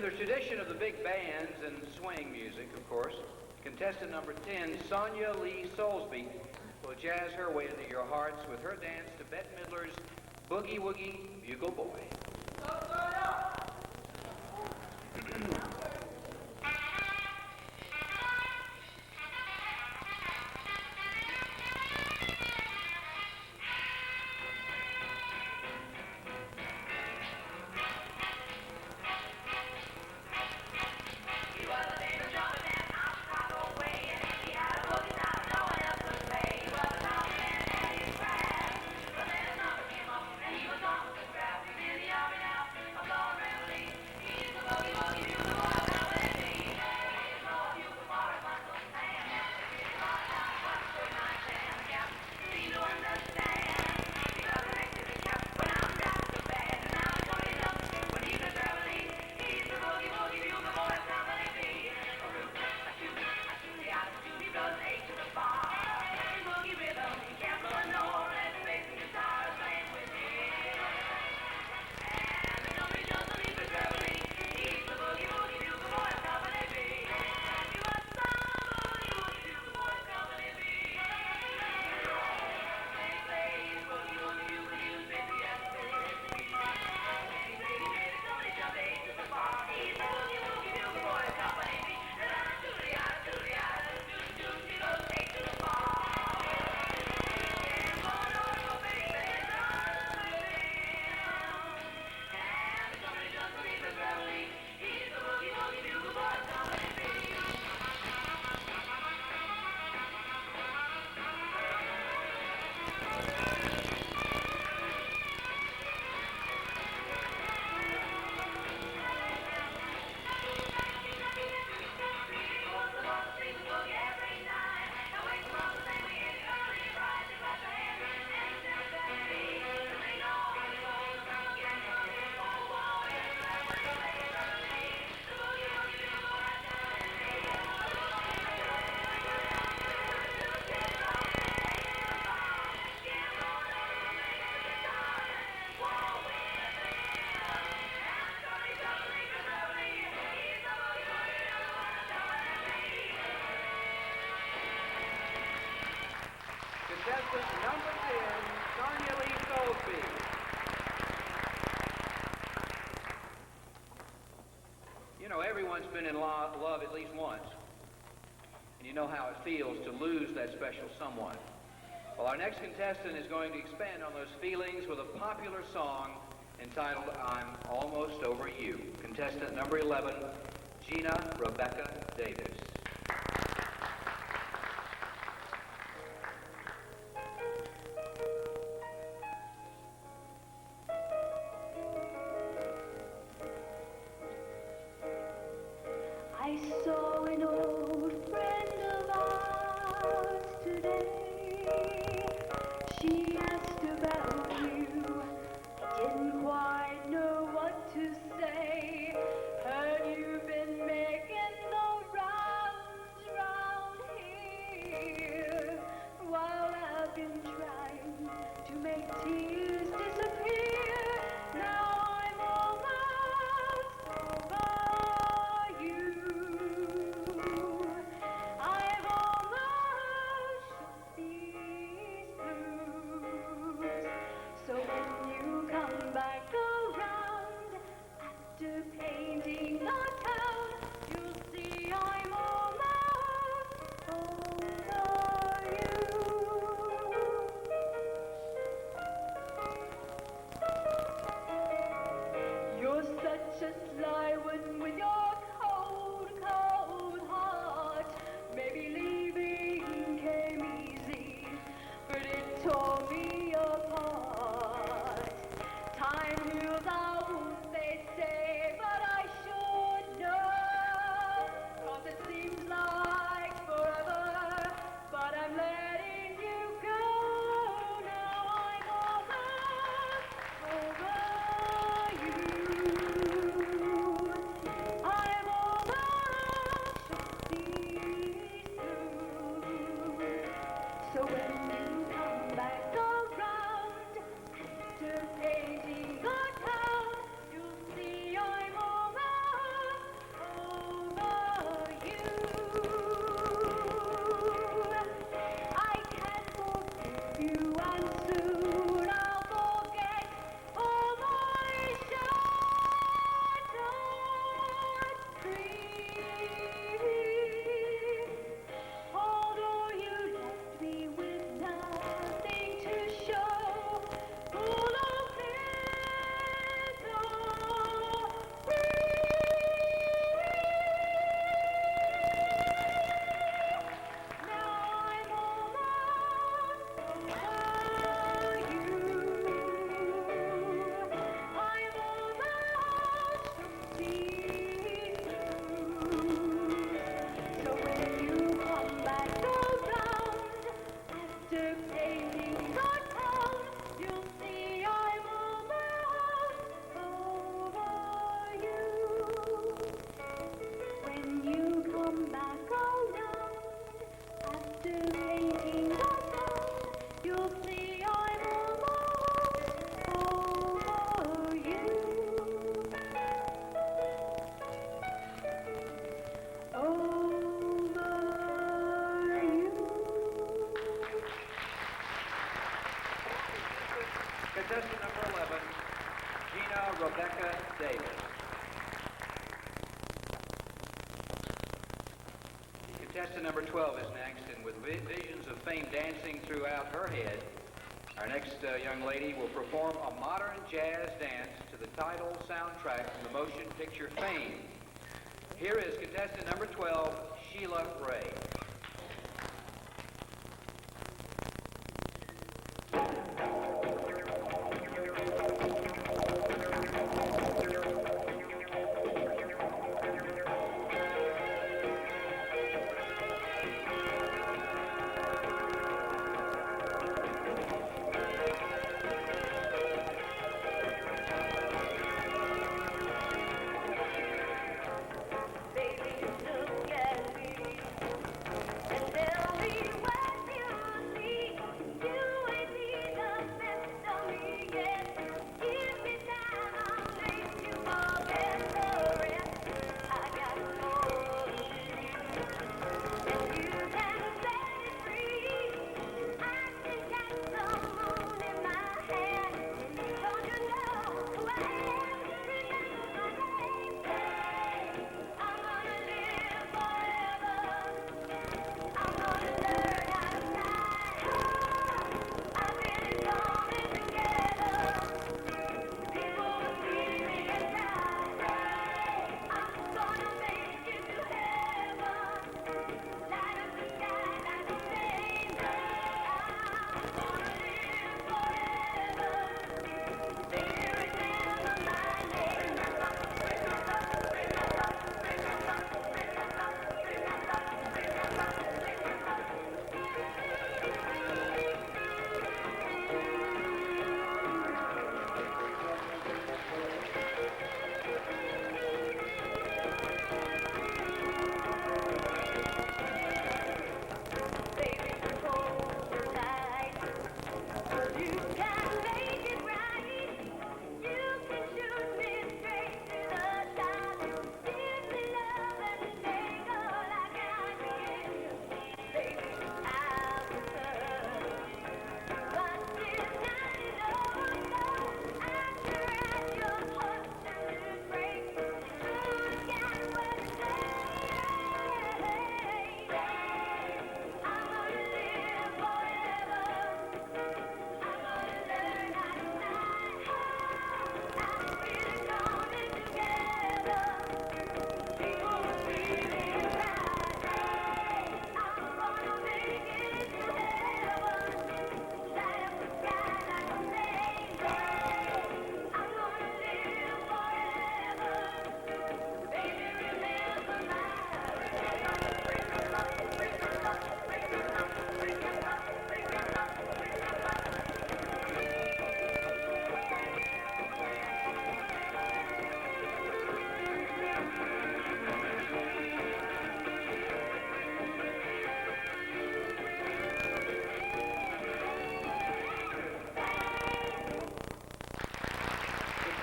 the tradition of the big bands and swing music, of course, contestant number 10, Sonia Lee Soulsby, will jazz her way into your hearts with her dance to Bette Midler's Boogie Woogie Bugle Boy. Contestant number 10, Sonia Lee Soulsby. You know, everyone's been in love at least once. And you know how it feels to lose that special someone. Well, our next contestant is going to expand on those feelings with a popular song entitled I'm Almost Over You. Contestant number 11, Gina Rebecca Davis. I saw an old friend of ours today. She asked about you. Didn't quite know what to say. Heard you've been making the rounds round here. While I've been trying to make tears disappear. Now I'm almost over you. I've almost shut these blues. So when you come back around after painting the town, you'll see I'm almost over you. You're such a sly one with your cold, cold heart. Maybe leaving came easy, but it tore me apart. Time heals our wounds, they say, but I contestant number 11, Gina Rebecca Davis. Contestant number 12 is next, and with visions of fame dancing throughout her head, our next young lady will perform a modern jazz dance to the title soundtrack from the motion picture Fame. Here is contestant number 12, Sheila Ray.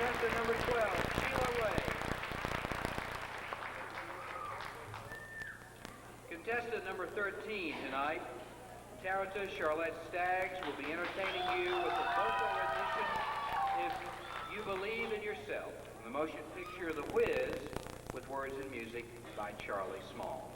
Contestant number 12, Sheila Ray. Contestant number 13 tonight, Tarita Charlotte Staggs will be entertaining you with a vocal rendition, If You Believe in Yourself, from the motion picture The Wiz, with words and music by Charlie Small.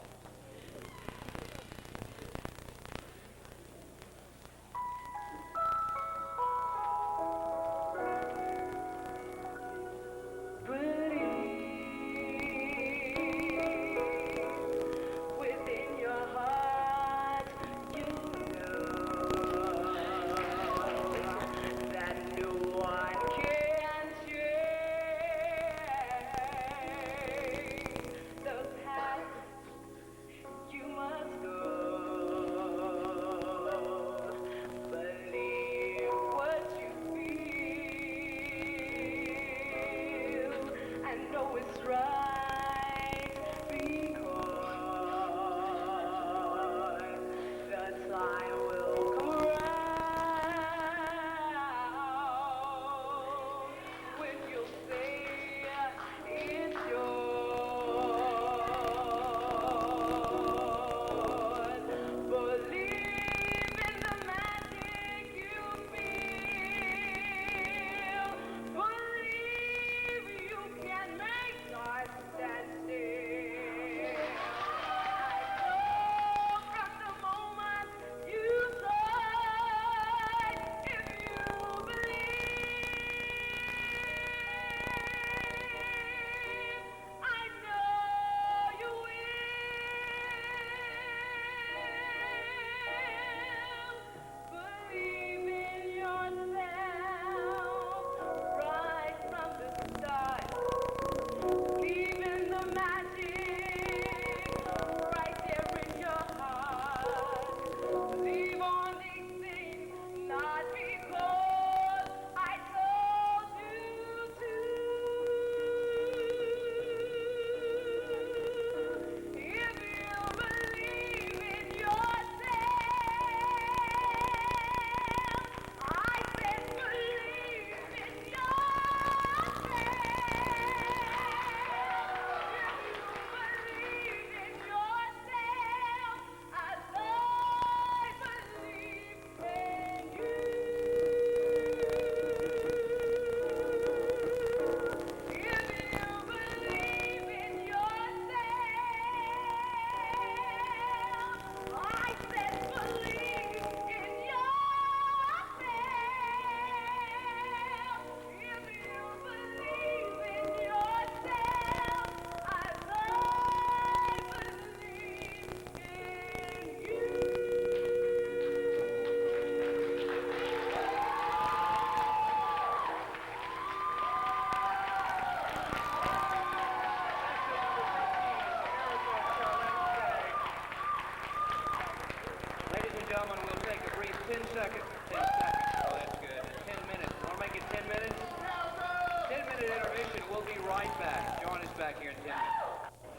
right back. Join us back here in 10 minutes.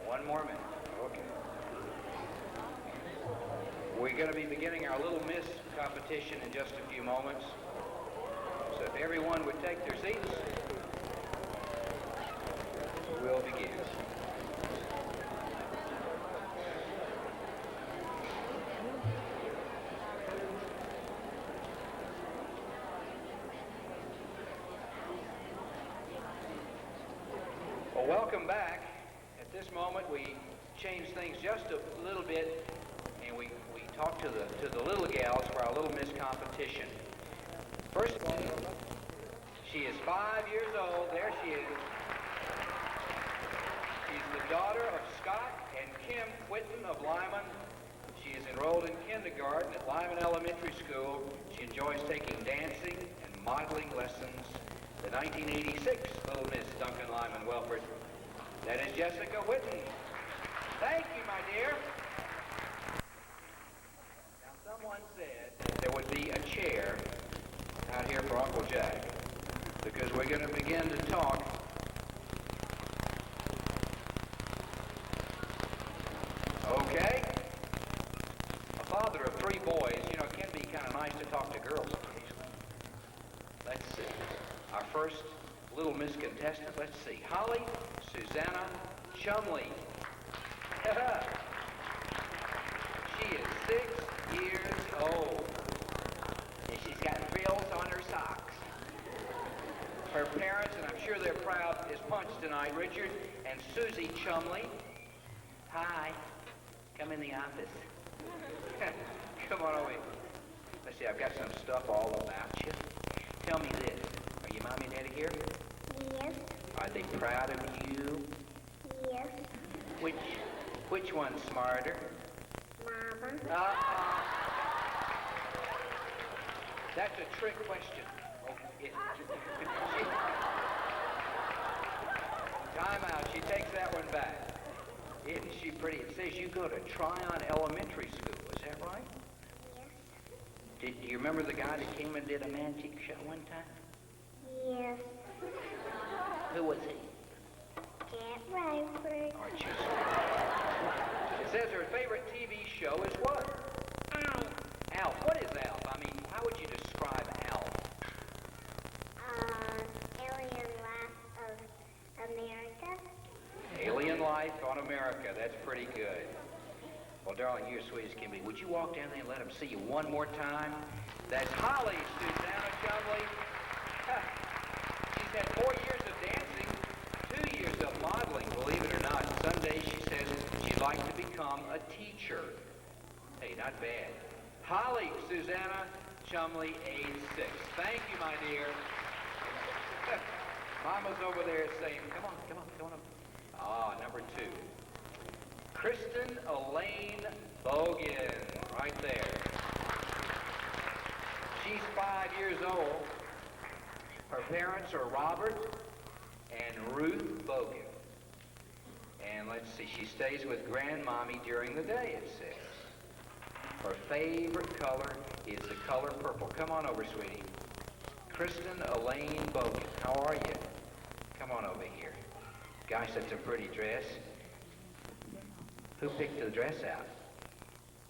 One more minute. Okay. We're going to be beginning our Little Miss competition in just a few moments. So if everyone would take their seats, we'll begin. Well, welcome back. At this moment, we changed things just a little bit, and we talked to the little gals for our Little Miss competition. First of all, she is 5 years old. There she is. She's the daughter of Scott and Kim Whitten of Lyman. She is enrolled in kindergarten at Lyman Elementary School. She enjoys taking dancing and modeling lessons. The 1986 Little Miss Duncan-Lyman-Wellford. That is Jessica Whitten. Thank you, my dear. Now, someone said that there would be a chair out here for Uncle Jack, because we're going to begin to talk. Okay? A father of 3 boys, you know, it can be kind of nice to talk to girls occasionally. Let's see. Our first Little Miss contestant, let's see. Holly Susanna Chumley. She is 6 years old. And she's got frills on her socks. Her parents, and I'm sure they're proud as punch tonight, Richard and Susie Chumley. Hi. Come in the office. Come on over here. Let's see, I've got some stuff all about you. Tell me this. Are your mommy and daddy here? Yes. Are they proud of you? Yes. Which one's smarter? Mama. That's a trick question. Time out. She takes that one back. Isn't she pretty? It says you go to Tryon Elementary School. Is that right? Yes. Do you remember the guy that came and did a magic show one time? Yes. Who was he? Get Rayford. Aren't you? It says her favorite TV show is what? Alf. Alf. What is Alf? I mean, how would you describe Alf? Alien Life of America. Alien Life on America. That's pretty good. Well, darling, you're as sweet as can be. Would you walk down there and let them see you one more time? That's Holly Susanna Chumley. She's had 4 years of dancing, 2 years of modeling, believe it or not. Someday she says she'd like to become a teacher. Hey, not bad. Holly Susanna Chumley, age 6. Thank you, my dear. Mama's over there saying, come on up. Ah, number 2. Kristen Elaine Bogan, right there. She's 5 years old. Her parents are Robert and Ruth Bogan. And let's see, she stays with Grandmommy during the day, it says. Her favorite color is the color purple. Come on over, sweetie. Kristen Elaine Bogan, how are you? Come on over here. Gosh, that's a pretty dress. Who picked the dress out?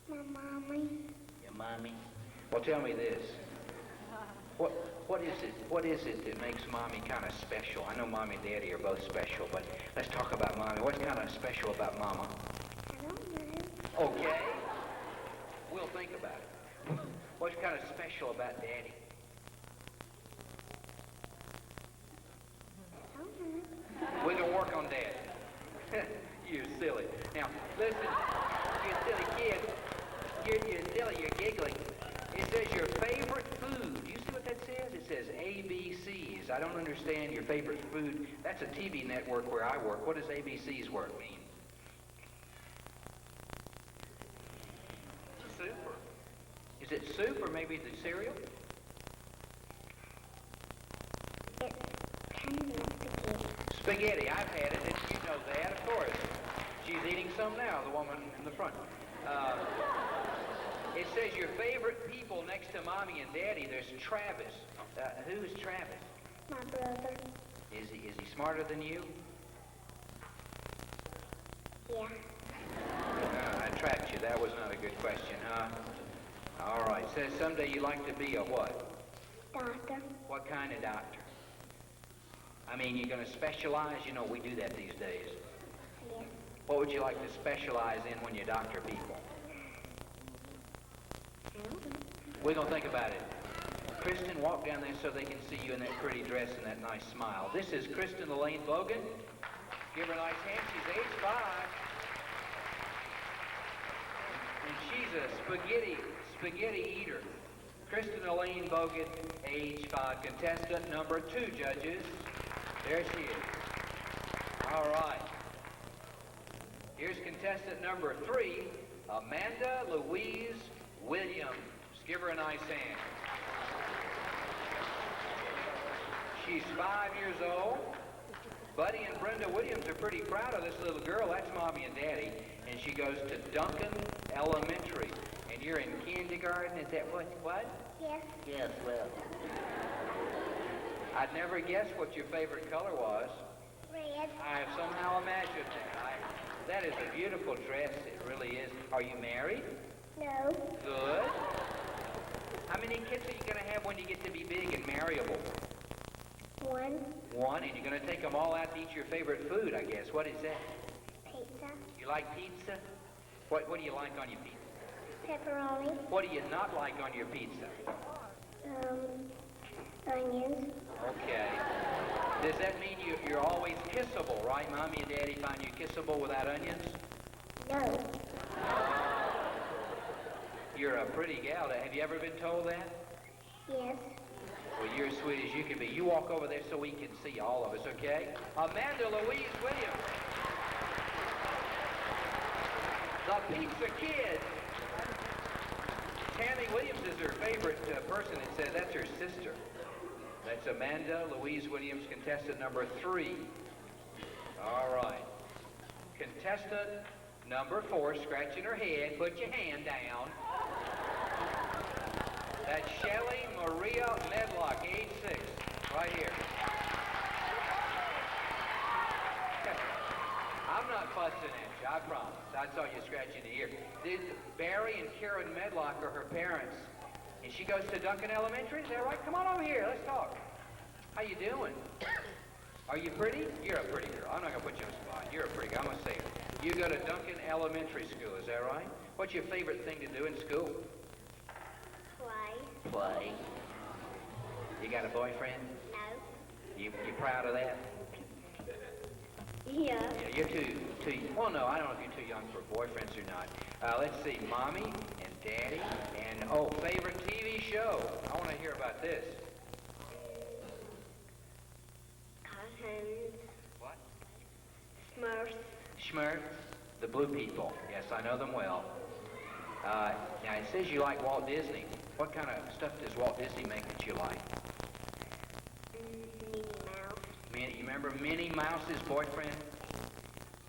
My mommy. Your mommy? Well, tell me this. What is it that makes Mommy kind of special? I know Mommy and Daddy are both special, but let's talk about Mommy. What's kind of special about Mama? I don't know. Okay. We'll think about it. What's kind of special about Daddy? I don't know. We're going to work on Dad. You're silly. Now, listen, you silly kid. You're silly, you're giggling. It says your favorite food. You see what that says? It says ABCs. I don't understand your favorite food. That's a TV network where I work. What does ABC's work mean? Soup. Is it soup or maybe the cereal? It's kind of spaghetti. Spaghetti. I've had it. You know that, of course. She's eating some now, the woman in the front. It says your favorite people next to Mommy and Daddy. There's Travis. Who is Travis? My brother. Is he smarter than you? Yeah. I trapped you. That was not a good question, huh? All right. Says someday you like to be a what? Doctor. What kind of doctor? I mean, you're going to specialize? You know, we do that these days. Yeah. What would you like to specialize in when you doctor people? We're going to think about it. Kristen, walk down there so they can see you in that pretty dress and that nice smile. This is Kristen Elaine Bogan. Give her a nice hand. She's age 5. And she's a spaghetti eater. Kristen Elaine Bogan, age 5. Contestant number 2, judges. There she is. All right. Here's contestant number 3, Amanda Louise Williams. Give her a nice hand. She's 5 years old. Buddy and Brenda Williams are pretty proud of this little girl. That's Mommy and Daddy. And she goes to Duncan Elementary. And you're in kindergarten? Is that what? Yes. Yes, well. I'd never guessed what your favorite color was. Red. I have somehow imagined that. That is a beautiful dress. It really is. Are you married? No. Good. How many kids are you going to have when you get to be big and marriable? 1. 1, and you're going to take them all out to eat your favorite food, I guess. What is that? Pizza. You like pizza? What do you like on your pizza? Pepperoni. What do you not like on your pizza? Onions. Okay. Does that mean you're always kissable, right? Mommy and Daddy find you kissable without onions? No. You're a pretty gal. Have you ever been told that? Yes. Well, you're as sweet as you can be. You walk over there so we can see all of us, okay? Amanda Louise Williams. The Pizza Kid. Tammy Williams is her favorite person. It says that's her sister. That's Amanda Louise Williams, contestant number 3. All right. Contestant number 4, scratching her head. Put your hand down. That's Shelley Maria Medlock, age 6, right here. I'm not fussing at you, I promise. I saw you scratching the ear. Barry and Karen Medlock are her parents. And she goes to Duncan Elementary, is that right? Come on over here, let's talk. How you doing? Are you pretty? You're a pretty girl. I'm not going to put you on the spot. You're a pretty girl, I'm going to say it. You go to Duncan Elementary School, is that right? What's your favorite thing to do in school? Play. You got a boyfriend? No. You proud of that? Yeah. Yeah, you're too, well, no, I don't know if you're too young for boyfriends or not. Let's see, Mommy and Daddy and, favorite TV show. I want to hear about this. Cousins. What? Smurfs. Schmerz, the Blue People. Yes, I know them well. Now, it says you like Walt Disney. What kind of stuff does Walt Disney make that you like? Minnie Mouse. You remember Minnie Mouse's boyfriend?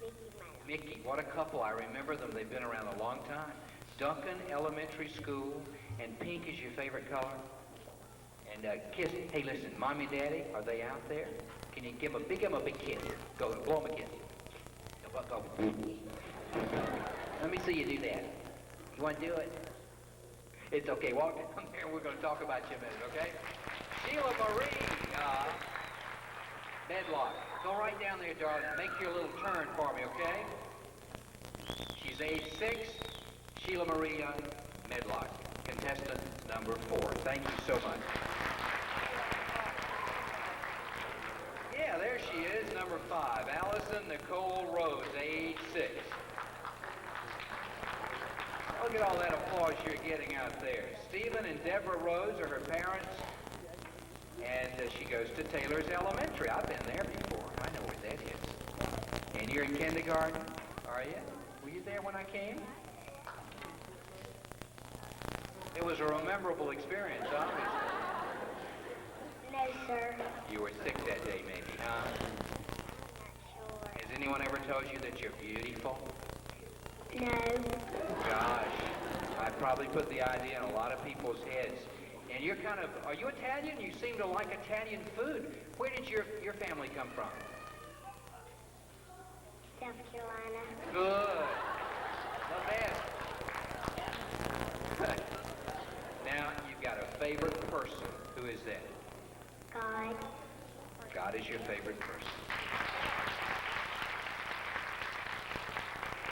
Mickey Mouse. Mickey, what a couple. I remember them. They've been around a long time. Duncan Elementary School, and pink is your favorite color? And kiss. Hey, listen, Mommy and Daddy, are they out there? Can you give them a big kiss? Go, blow them a kiss. Go. Let me see you do that. You want to do it? It's okay. Walk down there. We're going to talk about you a minute, okay? Sheila Marie Medlock. Go right down there, darling. Make your little turn for me, okay? She's age 6. Sheila Maria Medlock, contestant number 4. Thank you so much. Yeah, there she is, number 5. Allison Nicole Rose, age 6. Look at all that applause you're getting out there. Stephen and Deborah Rose are her parents, and she goes to Taylor's Elementary. I've been there before. I know where that is. And you're in kindergarten, are you? Were you there when I came? It was a memorable experience, obviously. No, sir. You were sick that day, maybe, huh? Sure. Has anyone ever told you that you're beautiful? No. Gosh, I probably put the idea in a lot of people's heads. And you're are you Italian? You seem to like Italian food. Where did your family come from? South Carolina. Good. The best. Now, you've got a favorite person. Who is that? God. God is your favorite person.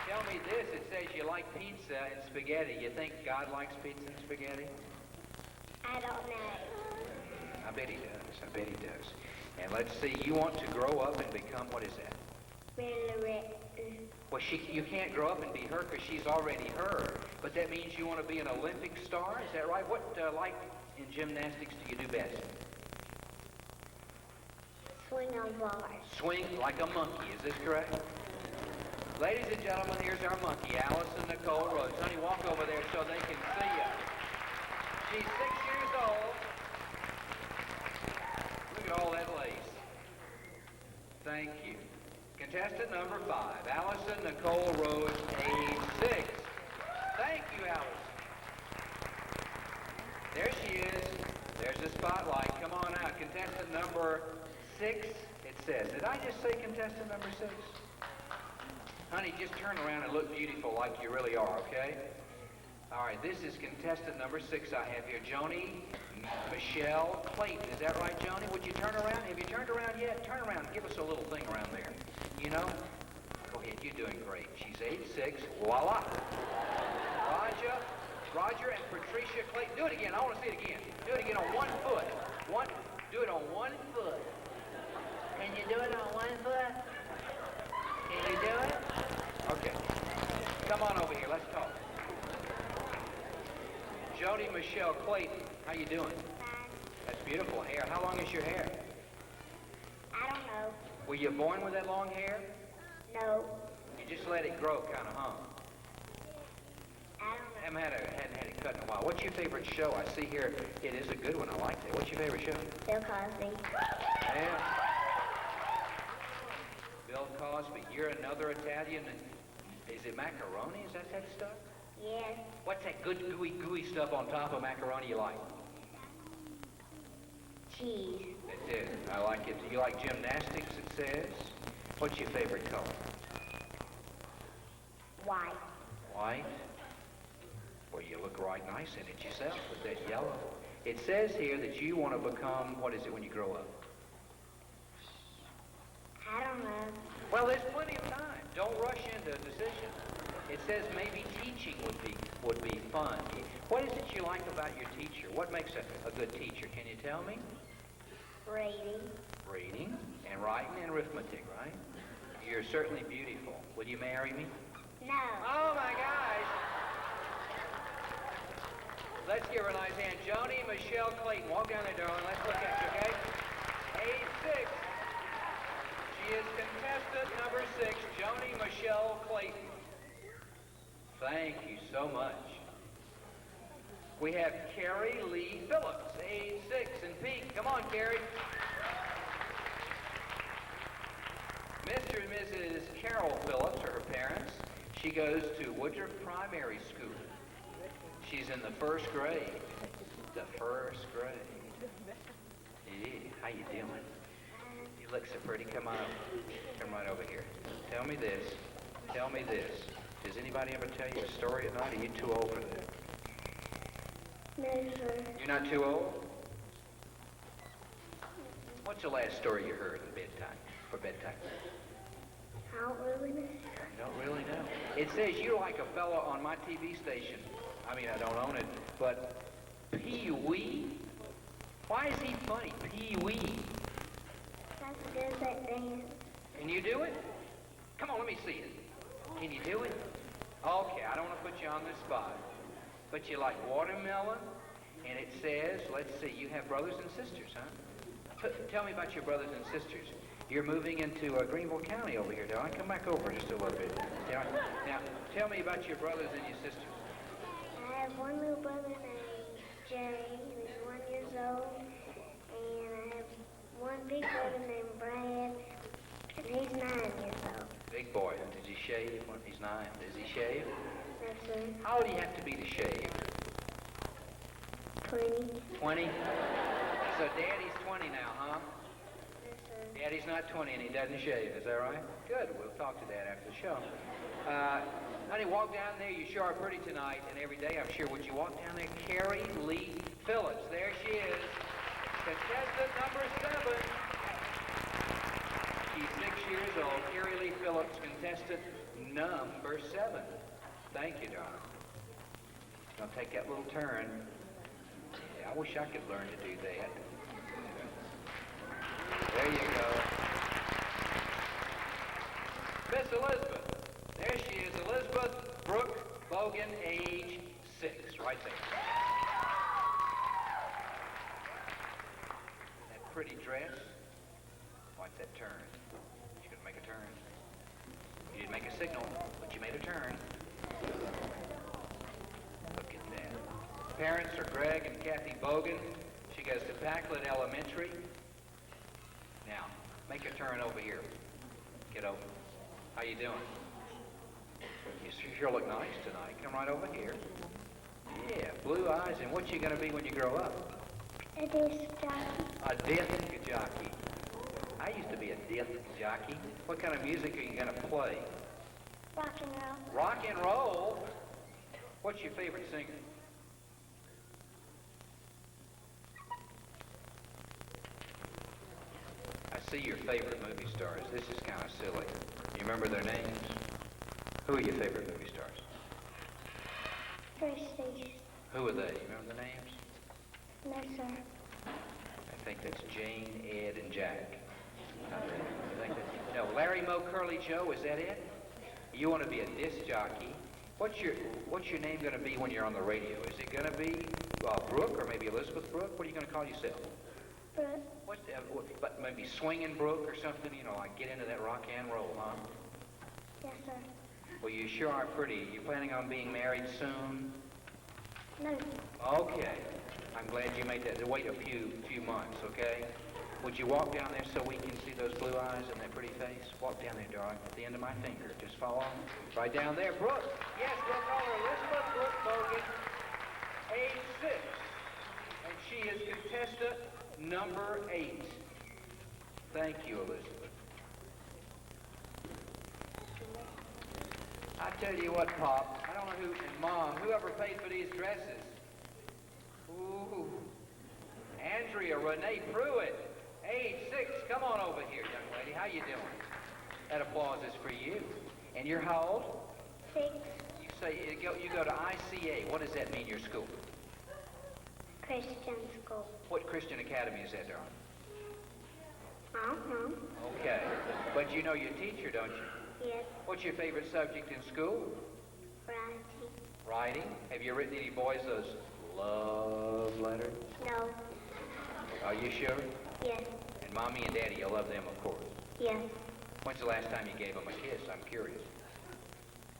Tell me this. It says you like pizza and spaghetti. You think God likes pizza and spaghetti? I don't know. I bet he does. I bet he does. And let's see. You want to grow up and become, what is that? Well, you can't grow up and be her because she's already her. But that means you want to be an Olympic star? Is that right? What, like in gymnastics, do you do best? Swing on bars. Swing like a monkey. Is this correct? Ladies and gentlemen, here's our monkey, Allison Nicole Rhodes. Honey, walk over there so they can see you. She's 6 years old. Look at all that lace. Thank you. Contestant number 5, Allison Nicole Rhodes, age 6. Thank you, Allison. There she is. There's the spotlight. Come on out. Contestant number 6, it says. Did I just say contestant number 6? Honey, just turn around and look beautiful like you really are, okay? All right, this is contestant number 6 I have here, Joni Michelle Clayton. Is that right, Joni? Would you turn around? Have you turned around yet? Turn around. Give us a little thing around there. You know? Go ahead. You're doing great. She's age 6. Voila. Roger and Patricia Clayton. Do it again. I want to see it again. Do it again on 1 foot. Do it on 1 foot. Can you do it on 1 foot? Can you do it? Okay. Come on over here. Let's talk. Joni Michelle Clayton, how you doing? Fine. That's beautiful hair. How long is your hair? I don't know. Were you born with that long hair? No. You just let it grow, kind of, huh? I don't know. Hadn't had it cut in a while. What's your favorite show? I see here it is a good one. I like that. What's your favorite show? Bill Cosby. Yeah. Bill Cosby. You're another Italian. Is it macaroni? Is that stuff? Yes. What's that good gooey stuff on top of macaroni you like? Cheese. That's it. I like it. Do you like gymnastics, it says? What's your favorite color? White. White? Well, you look right nice in it yourself with that yellow. It says here that you want to become, what is it when you grow up? I don't know. Well, there's plenty of time. Don't rush into a decision. It says maybe teaching would be fun. What is it you like about your teacher? What makes a good teacher? Can you tell me? Reading. Reading and writing and arithmetic, right? You're certainly beautiful. Will you marry me? No. Oh, my gosh. Let's give her a nice hand. Joni Michelle Clayton. Walk down there, darling. Let's look at you, okay? Age 6. She is contestant number 6, Joni Michelle Clayton. Thank you so much. We have Carrie Lee Phillips, age 6, in pink. Come on, Carrie. Mr. and Mrs. Carol Phillips are her parents. She goes to Woodruff Primary School. She's in the 1st grade. The 1st grade. Yeah, how you doing? You look so pretty. Come on over. Come right over here. Tell me this. Tell me this. Does anybody ever tell you a story at night? Are you too old for that? No, sir. You're not too old? What's the last story you heard for bedtime? I don't really know. You don't really know. It says you're like a fellow on my TV station. I mean, I don't own it, but Pee-wee? Why is he funny? Pee-wee. That's good at dance. Can you do it? Come on, let me see it. Can you do it? Okay, I don't want to put you on the spot. But you like watermelon, and it says, let's see, you have brothers and sisters, huh? Tell me about your brothers and sisters. You're moving into Greenville County over here, darling. Come back over just a little bit. Now, tell me about your brothers and your sisters. I have one little brother named Jay, who's 1 year old, and I have one big brother named Brad, and he's 9 years old. Big boy, huh? Does he shave when he's 9? Does he shave? No, sir. How old do you have to be to shave? 20. 20? So Daddy's 20 now, huh? No, sir. Daddy's not 20 and he doesn't shave, is that right? Good, we'll talk to Dad after the show. Honey, walk down there. You sure are pretty tonight and every day, I'm sure. Would you walk down there? Carrie Lee Phillips. There she is. Contestant number 7. She's 6 years old. Carrie Lee Phillips, contestant number 7. Thank you, darling. Now take that little turn. Yeah, I wish I could learn to do that. There you go. Miss Elizabeth. There she is, Elizabeth Brooke Bogan, age 6, right there. That pretty dress. Watch that turn. She's going to make a turn. You didn't make a signal, but you made a turn. Look at that. Parents are Greg and Kathy Bogan. She goes to Packlet Elementary. Now, make a turn over here. Get over. How you doing? You sure look nice tonight. Come right over here. Yeah, blue eyes. And what you going to be when you grow up? A disc jockey. A disc jockey. I used to be a disc jockey. What kind of music are you going to play? Rock and roll. Rock and roll? What's your favorite singer? I see your favorite movie stars. This is kind of silly. You remember their names? Who are your favorite movie stars? Christie's. Who are they? You remember the names? No, sir. I think that's Jane, Ed, and Jack. I think that, no, Larry, Moe, Curly, Joe, is that it? You want to be a disc jockey. What's your name going to be when you're on the radio? Is it going to be Brooke or maybe Elizabeth Brooke? What are you going to call yourself? Brooke. But maybe Swinging Brooke or something, you know, like get into that rock and roll, huh? Yes, sir. Well, you sure are pretty. You planning on being married soon? No. Okay. I'm glad you made that. Wait a few months, okay? Would you walk down there so we can see those blue eyes and that pretty face? Walk down there, darling, at the end of my finger. Just follow on. Right down there. Brooke. Yes, we'll call her Elizabeth Brooke Bogan, age 6. And she is contestant number 8. Thank you, Elizabeth. I tell you what, Pop, I don't know who, and Mom, whoever paid for these dresses. Ooh. Andrea Renee Pruitt, age 6. Come on over here, young lady. How you doing? That applause is for you. And you're how old? 6. You say you go to ICA. What does that mean, your school? Christian school. What Christian academy is that, darling? I don't know. Okay. But you know your teacher, don't you? Yes. What's your favorite subject in school? Writing. Writing. Have you written any boys those love letters? No. Are you sure? Yes. And Mommy and Daddy, you love them, of course. Yes. When's the last time you gave them a kiss? I'm curious.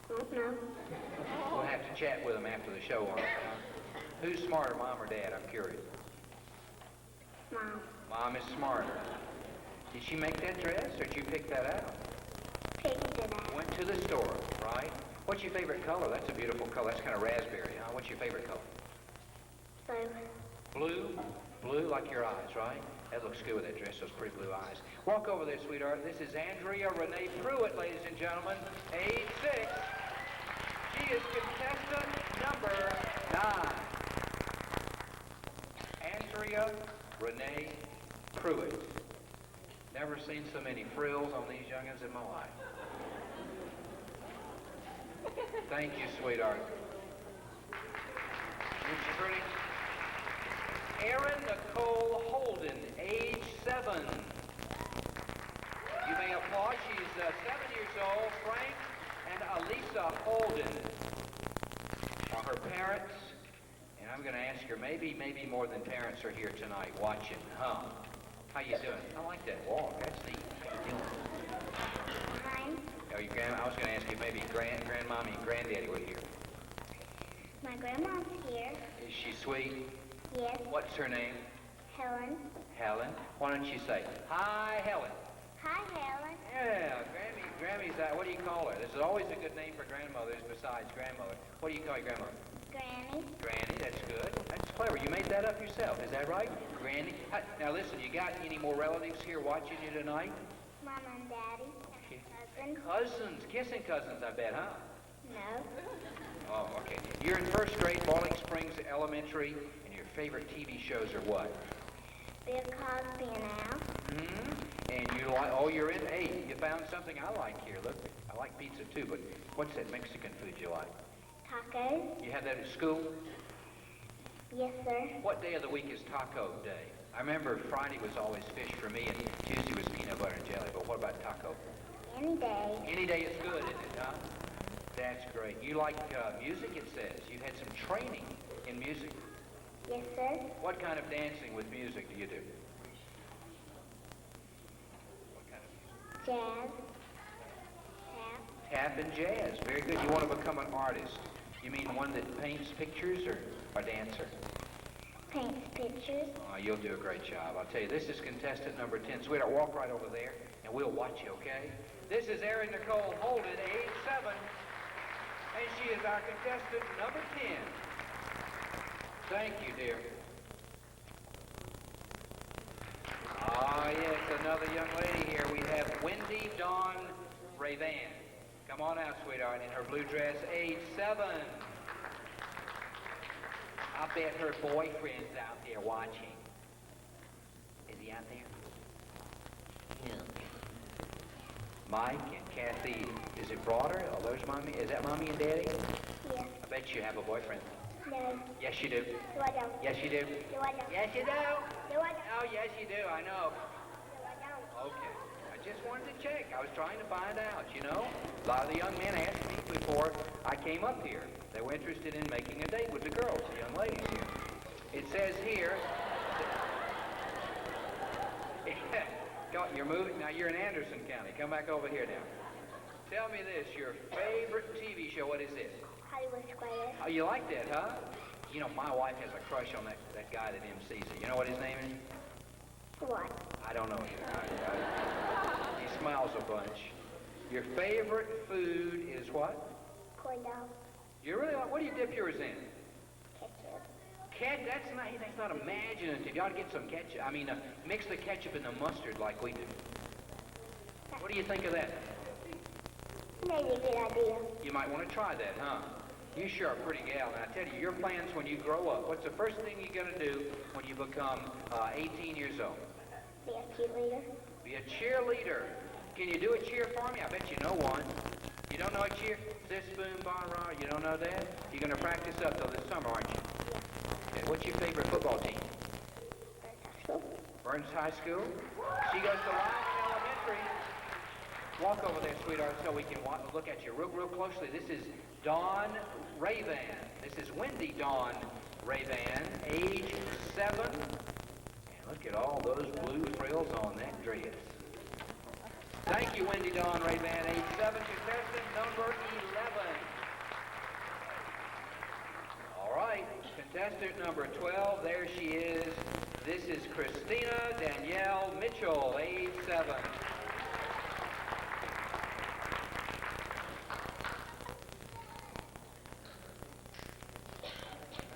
I don't know. We'll have to chat with them after the show on it. Who's smarter, Mom or Dad? I'm curious. Mom. Mom is smarter. Did she make that dress, or did you pick that out? Picked it out. Went to the store, right? What's your favorite color? That's a beautiful color. That's kind of raspberry, huh? What's your favorite color? Blue. Blue? Blue like your eyes, right? That looks good with that dress, those pretty blue eyes. Walk over there, sweetheart. This is Andrea Renee Pruitt, ladies and gentlemen, age 6. She is contestant number 9. Andrea Renee Pruitt. Never seen so many frills on these youngins in my life. Thank you, sweetheart. Isn't she pretty? Erin Nicole Holden, age 7. You may applaud. She's 7 years old. Frank and Elisa Holden are her parents. And I'm going to ask her, maybe more than parents are here tonight watching, huh? How you doing? I like that walk. That's neat. How you doing? Fine. Oh, your grandma. I was going to ask you, maybe grandmommy and granddaddy were here. My grandma's here. Is she sweet? Yes. What's her name? Helen. Helen. Why don't you say, hi, Helen? Hi, Helen. Yeah, Grammy's that. What do you call her? There's always a good name for grandmothers besides grandmother. What do you call your grandmother? Granny. Granny, that's good. That's clever. You made that up yourself, is that right? Granny. Now listen, you got any more relatives here watching you tonight? Mama and Daddy. Cousin. Cousins, kissing cousins, I bet, huh? No. Oh, okay. You're in first grade, Bowling Springs Elementary, and your favorite TV shows are what? Bill Cosby and Al. Hmm. And you like? Oh, you're in. Hey, you found something I like here. Look, I like pizza too. But what's that Mexican food you like? Tacos. You have that at school? Yes, sir. What day of the week is taco day? I remember Friday was always fish for me, and Tuesday was peanut butter and jelly. But what about taco? Any day. Any day is good, isn't it, huh? That's great. You like music, it says. You've had some training in music. Yes, sir. What kind of dancing with music do you do? What kind of Jazz. Tap. Tap and jazz. Very good. You want to become an artist. You mean one that paints pictures or a dancer? Paints pictures. Oh, you'll do a great job. I'll tell you, this is contestant number 10. Sweetheart, walk right over there, and we'll watch you, okay? This is Erin Nicole Holden, age 7, and she is our contestant number 10. Thank you, dear. Ah, yes, another young lady here. We have Wendy Dawn Ravan. Come on out, sweetheart, in her blue dress, age 7. I bet her boyfriend's out there watching. Is he out there? Yeah. Mike and Kathy, is it broader? Are those mommy? Is that mommy and daddy? Yes. I bet you have a boyfriend. No. Yes, you do. No, I don't. Yes, you do. No, I don't. Yes, you do. No, I don't. Oh, yes, you do. I know. No, I don't. Okay. I just wanted to check. I was trying to find out, you know. A lot of the young men asked me before I came up here. They were interested in making a date with the girls, the young ladies here. It says here... You're moving. Now, you're in Anderson County. Come back over here now. Tell me this. Your favorite TV show, what is this? Hollywood Square. Oh, you like that, huh? You know, my wife has a crush on that guy that MCs it. You know what his name is? What? I don't know. He smiles a bunch. Your favorite food is what? Corn dog. You really like, what do you dip yours in? Ketchup. That's not imaginative. You ought to get some ketchup. I mean, mix the ketchup and the mustard like we do. What do you think of that? Maybe a good idea. You might want to try that, huh? You sure are a pretty gal. Now, I tell you, your plans when you grow up, what's the first thing you're going to do when you become 18 years old? Be a cheerleader. Be a cheerleader. Can you do a cheer for me? I bet you know one. You don't know a cheer? Sis, boom, bah, rah. You don't know that? You're going to practice up till this summer, aren't you? Yeah. Okay, what's your favorite football team? Burns High School. She goes to Lyman Elementary. Walk over there, sweetheart, so we can look at you real closely. This is Dawn Ravan. This is Wendy Dawn Ravan, age 7. And look at all those blue frills on that dress. Thank you, Wendy Dawn Ravan, age 7, contestant number 11. All right, contestant number 12, there she is. This is Christina Danielle Mitchell, age 7.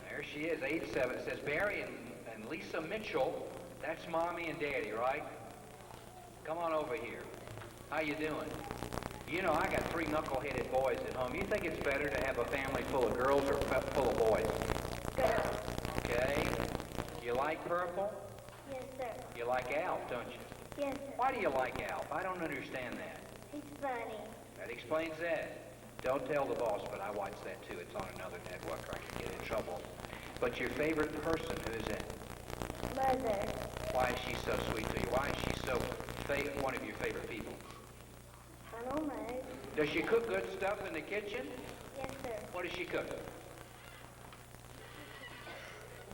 There she is, age 7. It says Barry and Lisa Mitchell. That's mommy and daddy, right? Come on over here. How you doing? You know, I got 3 knuckle-headed boys at home. You think it's better to have a family full of girls or full of boys? Girls. Okay. You like purple? Yes, sir. You like Alf, don't you? Yes, sir. Why do you like Alf? I don't understand that. He's funny. That explains that. Don't tell the boss, but I watch that too. It's on another network. I can get in trouble. But your favorite person, who is that? Mother. Why is she so sweet to you? Why is she so one of your favorite people? I don't know. Does she cook good stuff in the kitchen? Yes, sir. What does she cook?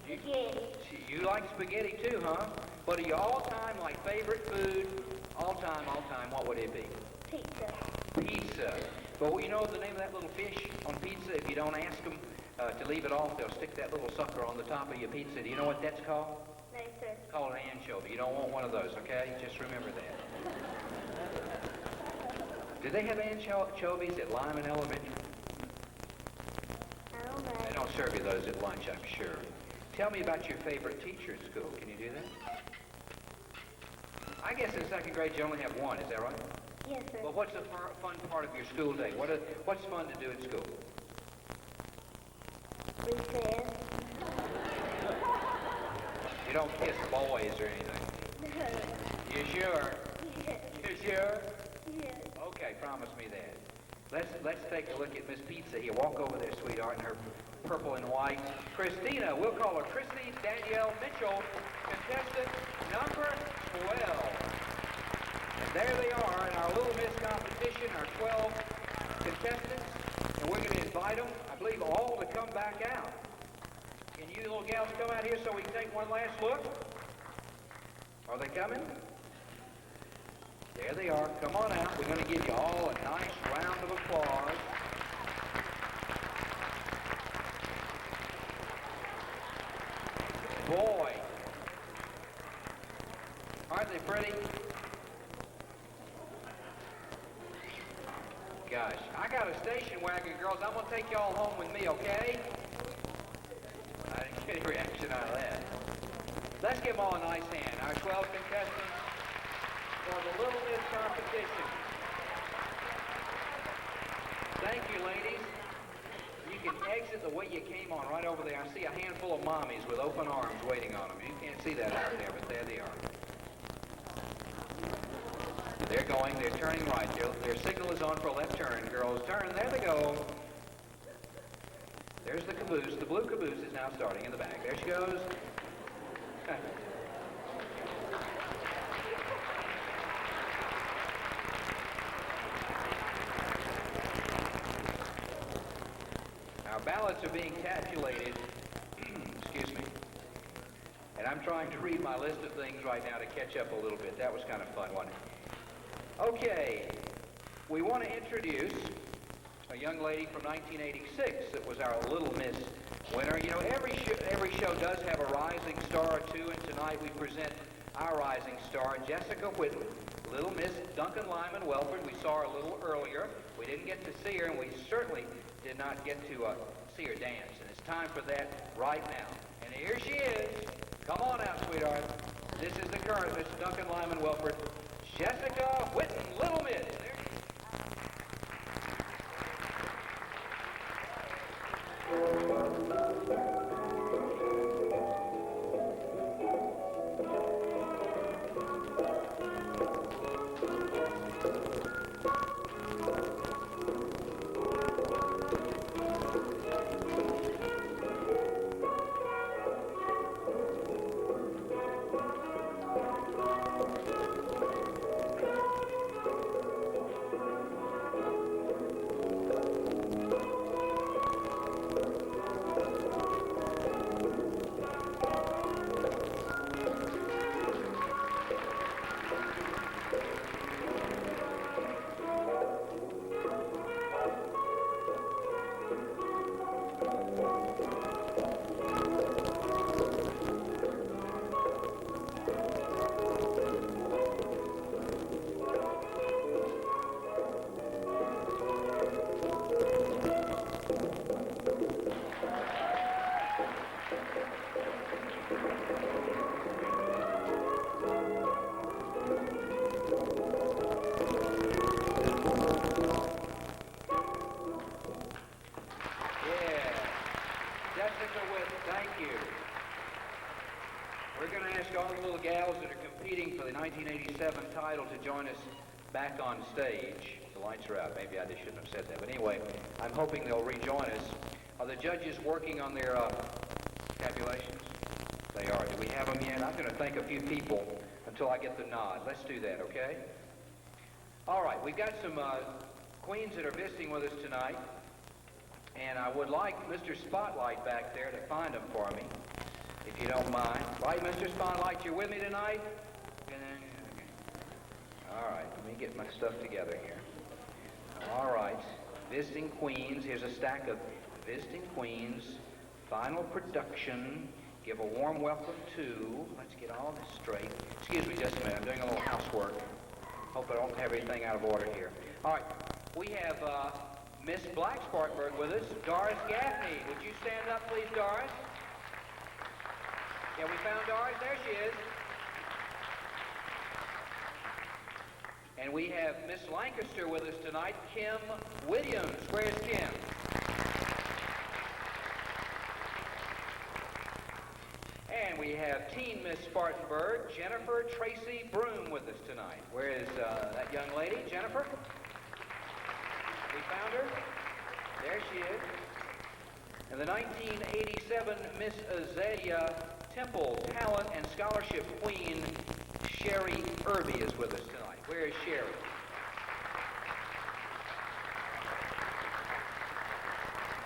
Spaghetti. You like spaghetti too, huh? But are your all-time, like, favorite food, all-time, what would it be? Pizza. Pizza. But you know the name of that little fish on pizza? If you don't ask them to leave it off, they'll stick that little sucker on the top of your pizza. Do you know what that's called? No, sir. It's called an anchovy. You don't want one of those, okay? Just remember that. Do they have anchovies at Lyman Elementary? I don't know. They don't I'll serve you those at lunch, I'm sure. Tell me about your favorite teacher at school. Can you do that? I guess in second grade you only have one, is that right? Yes, sir. Well, what's the fun part of your school day? What's fun to do at school? Recess. You don't kiss boys or anything. You sure? Yes. You sure? Yes. Okay, promise me that. Let's take a look at Miss Pizza here. Walk over there, sweetheart, in her purple and white. Christina, we'll call her Christy Danielle Mitchell, contestant number 12. And there they are in our Little Miss competition, our 12 contestants. And we're going to invite them, I believe, all to come back out. Can you little gals come out here so we can take one last look? Are they coming? There they are. Come on out. We're going to give you all a nice round of applause. Boy. Aren't they pretty? Gosh, I got a station wagon, girls. I'm going to take y'all home with me, okay? I didn't get any reaction out of that. Let's give them all a nice hand. Our 12 contestants for the Little Miss competition. Thank you, ladies. You can exit the way you came on right over there. I see a handful of mommies with open arms waiting on them. You can't see that out there, but there they are. They're going, they're turning right. Their signal is on for a left turn. Girls, turn. There they go. There's the caboose. The blue caboose is now starting in the back. There she goes. Our ballots are being tabulated. Excuse me. And I'm trying to read my list of things right now to catch up a little bit. That was kind of fun, wasn't it? Okay. We want to introduce a young lady from 1986 that was our Little Miss winner. You know, every show does have a rising star or two, and tonight we present our rising star, Jessica Whitley, Little Miss Duncan-Lyman-Wellford. We saw her a little earlier. We didn't get to see her, and we certainly did not get to see her dance. And it's time for that right now. And here she is. Come on out, sweetheart. This is the current Miss Duncan-Lyman-Wellford, Jessica Whitley, Little Miss. There she is. All the little gals that are competing for the 1987 title to join us back on stage. The lights are out. Maybe I just shouldn't have said that. But anyway, I'm hoping they'll rejoin us. Are the judges working on their tabulations? They are. Do we have them yet? I'm going to thank a few people until I get the nod. Let's do that, okay? All right. We've got some queens that are visiting with us tonight. And I would like Mr. Spotlight back there to find them for me, if you don't mind. Right, Mr. Spotlight, you're with me tonight? All right, let me get my stuff together here. All right, Visiting Queens. Here's a stack of Visiting Queens, final production. Give a warm welcome to. Let's get all this straight. Excuse me just a minute. I'm doing a little housework. Hope I don't have everything out of order here. All right, we have Miss Black Spartanburg with us, Doris Gaffney. Would you stand up, please, Doris? Yeah, we found Doris. There she is. And we have Miss Lancaster with us tonight, Kim Williams. Where's Kim? And we have teen Miss Spartanburg, Jennifer Tracy Broom, with us tonight. Where is that young lady, Jennifer? We found her. There she is. And the 1987 Miss Azalea Temple Talent and Scholarship Queen, Sherry Irby, is with us tonight. Where is Sherry?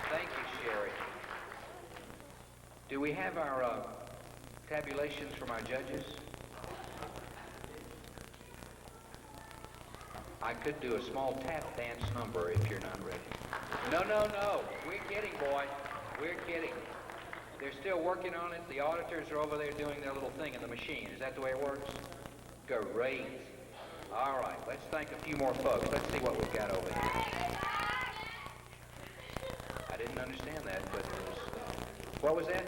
Thank you, Sherry. Do we have our tabulations from our judges? I could do a small tap dance number if you're not ready. No. We're kidding, boy. We're kidding. They're still working on it. The auditors are over there doing their little thing in the machine. Is that the way it works? Great. All right, let's thank a few more folks. Let's see what we've got over here. I didn't understand that, but what was that?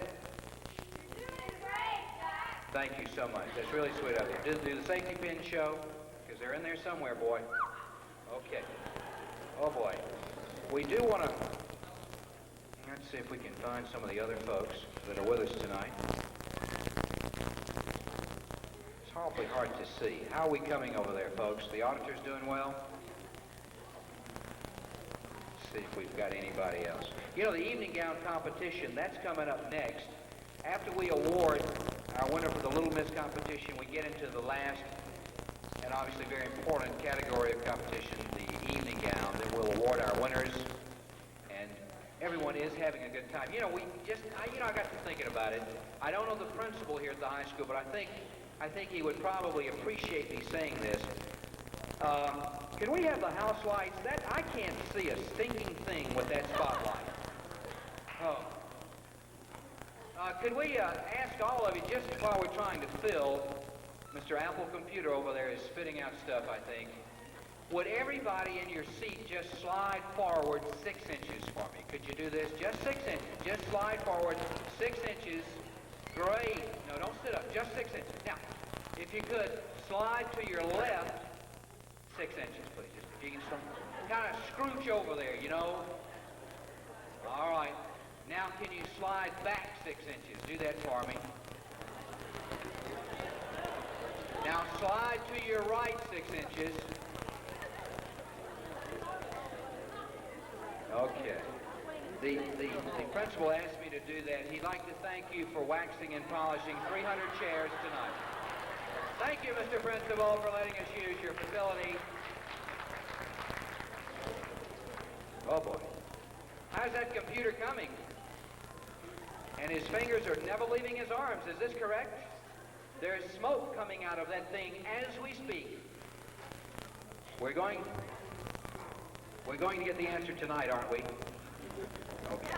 Thank you so much. That's really sweet of you. Do the safety pin show, because they're in there somewhere, boy. Okay. Oh, boy. We do want to... Let's see if we can find some of the other folks that are with us tonight. It's awfully hard to see. How are we coming over there, folks? The auditors doing well? Let's see if we've got anybody else. You know, the evening gown competition, that's coming up next. After we award our winner for the Little Miss competition, we get into the last and obviously very important category of competition, the evening gown. Then we'll award our winners, and everyone is having a good time. You know, I got to thinking about it. I don't know the principal here at the high school, but I think he would probably appreciate me saying this. Can we have the house lights? I can't see a stinking thing with that spotlight. Oh. Could we ask all of you, just while we're trying to fill, Mr. Apple Computer over there is spitting out stuff, I think. Would everybody in your seat just slide forward 6 inches for me? Could you do this? Just 6 inches. Just slide forward 6 inches. Great. No, don't sit up. Just 6 inches. Now, if you could, slide to your left 6 inches, please. Just if you can kind of scrooge over there, you know. All right. Now, can you slide back 6 inches? Do that for me. Now, slide to your right 6 inches. Okay. The principal asked me to do that. He'd like to thank you for waxing and polishing 300 chairs tonight. Thank you, Mr. Principal, for letting us use your facility. Oh, boy. How's that computer coming? And his fingers are never leaving his arms. Is this correct? There's smoke coming out of that thing as we speak. We're going to get the answer tonight, aren't we? Okay.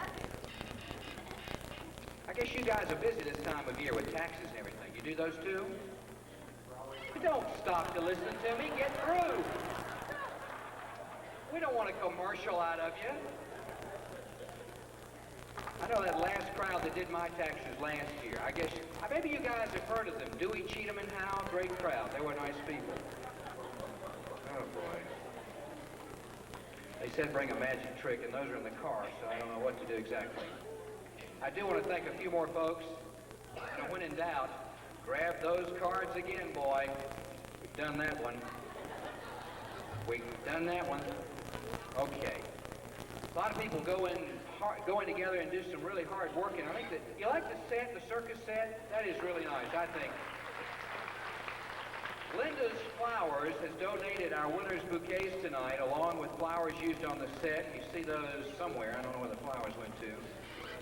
I guess you guys are busy this time of year with taxes and everything. You do those too? Don't stop to listen to me. Get through. We don't want a commercial out of you. I know that last crowd that did my taxes last year. Maybe you guys have heard of them. Dewey, Cheatham, and Howe, great crowd. They were nice people. Oh, boy. They said bring a magic trick, and those are in the car, so I don't know what to do exactly. I do want to thank a few more folks. And when in doubt, grab those cards again, boy. We've done that one. We've done that one. Okay. A lot of people go in together and do some really hard work, and I think that you like the set, the circus set? That is really nice, I think. Linda's Flowers has donated our winners' bouquets tonight, along with flowers used on the set. You see those somewhere. I don't know where the flowers went to.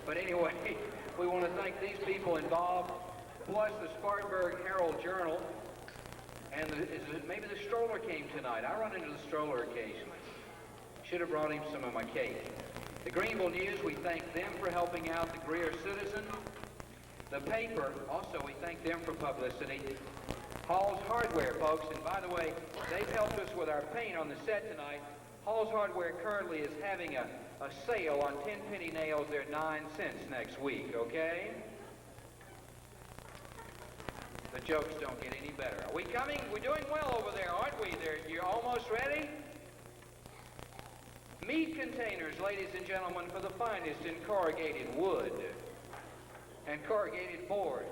But anyway, we want to thank these people involved, plus the Spartanburg Herald-Journal, and maybe the stroller came tonight. I run into the stroller occasionally. Should have brought him some of my cake. The Greenville News, we thank them for helping out the Greer Citizen. The paper, also, we thank them for publicity. Hall's Hardware, folks, and by the way, they've helped us with our paint on the set tonight. Hall's Hardware currently is having a sale on 10-penny nails. They're 9 cents next week, okay? The jokes don't get any better. Are we coming? We're doing well over there, aren't we? You're almost ready? Meat containers, ladies and gentlemen, for the finest in corrugated wood and corrugated board.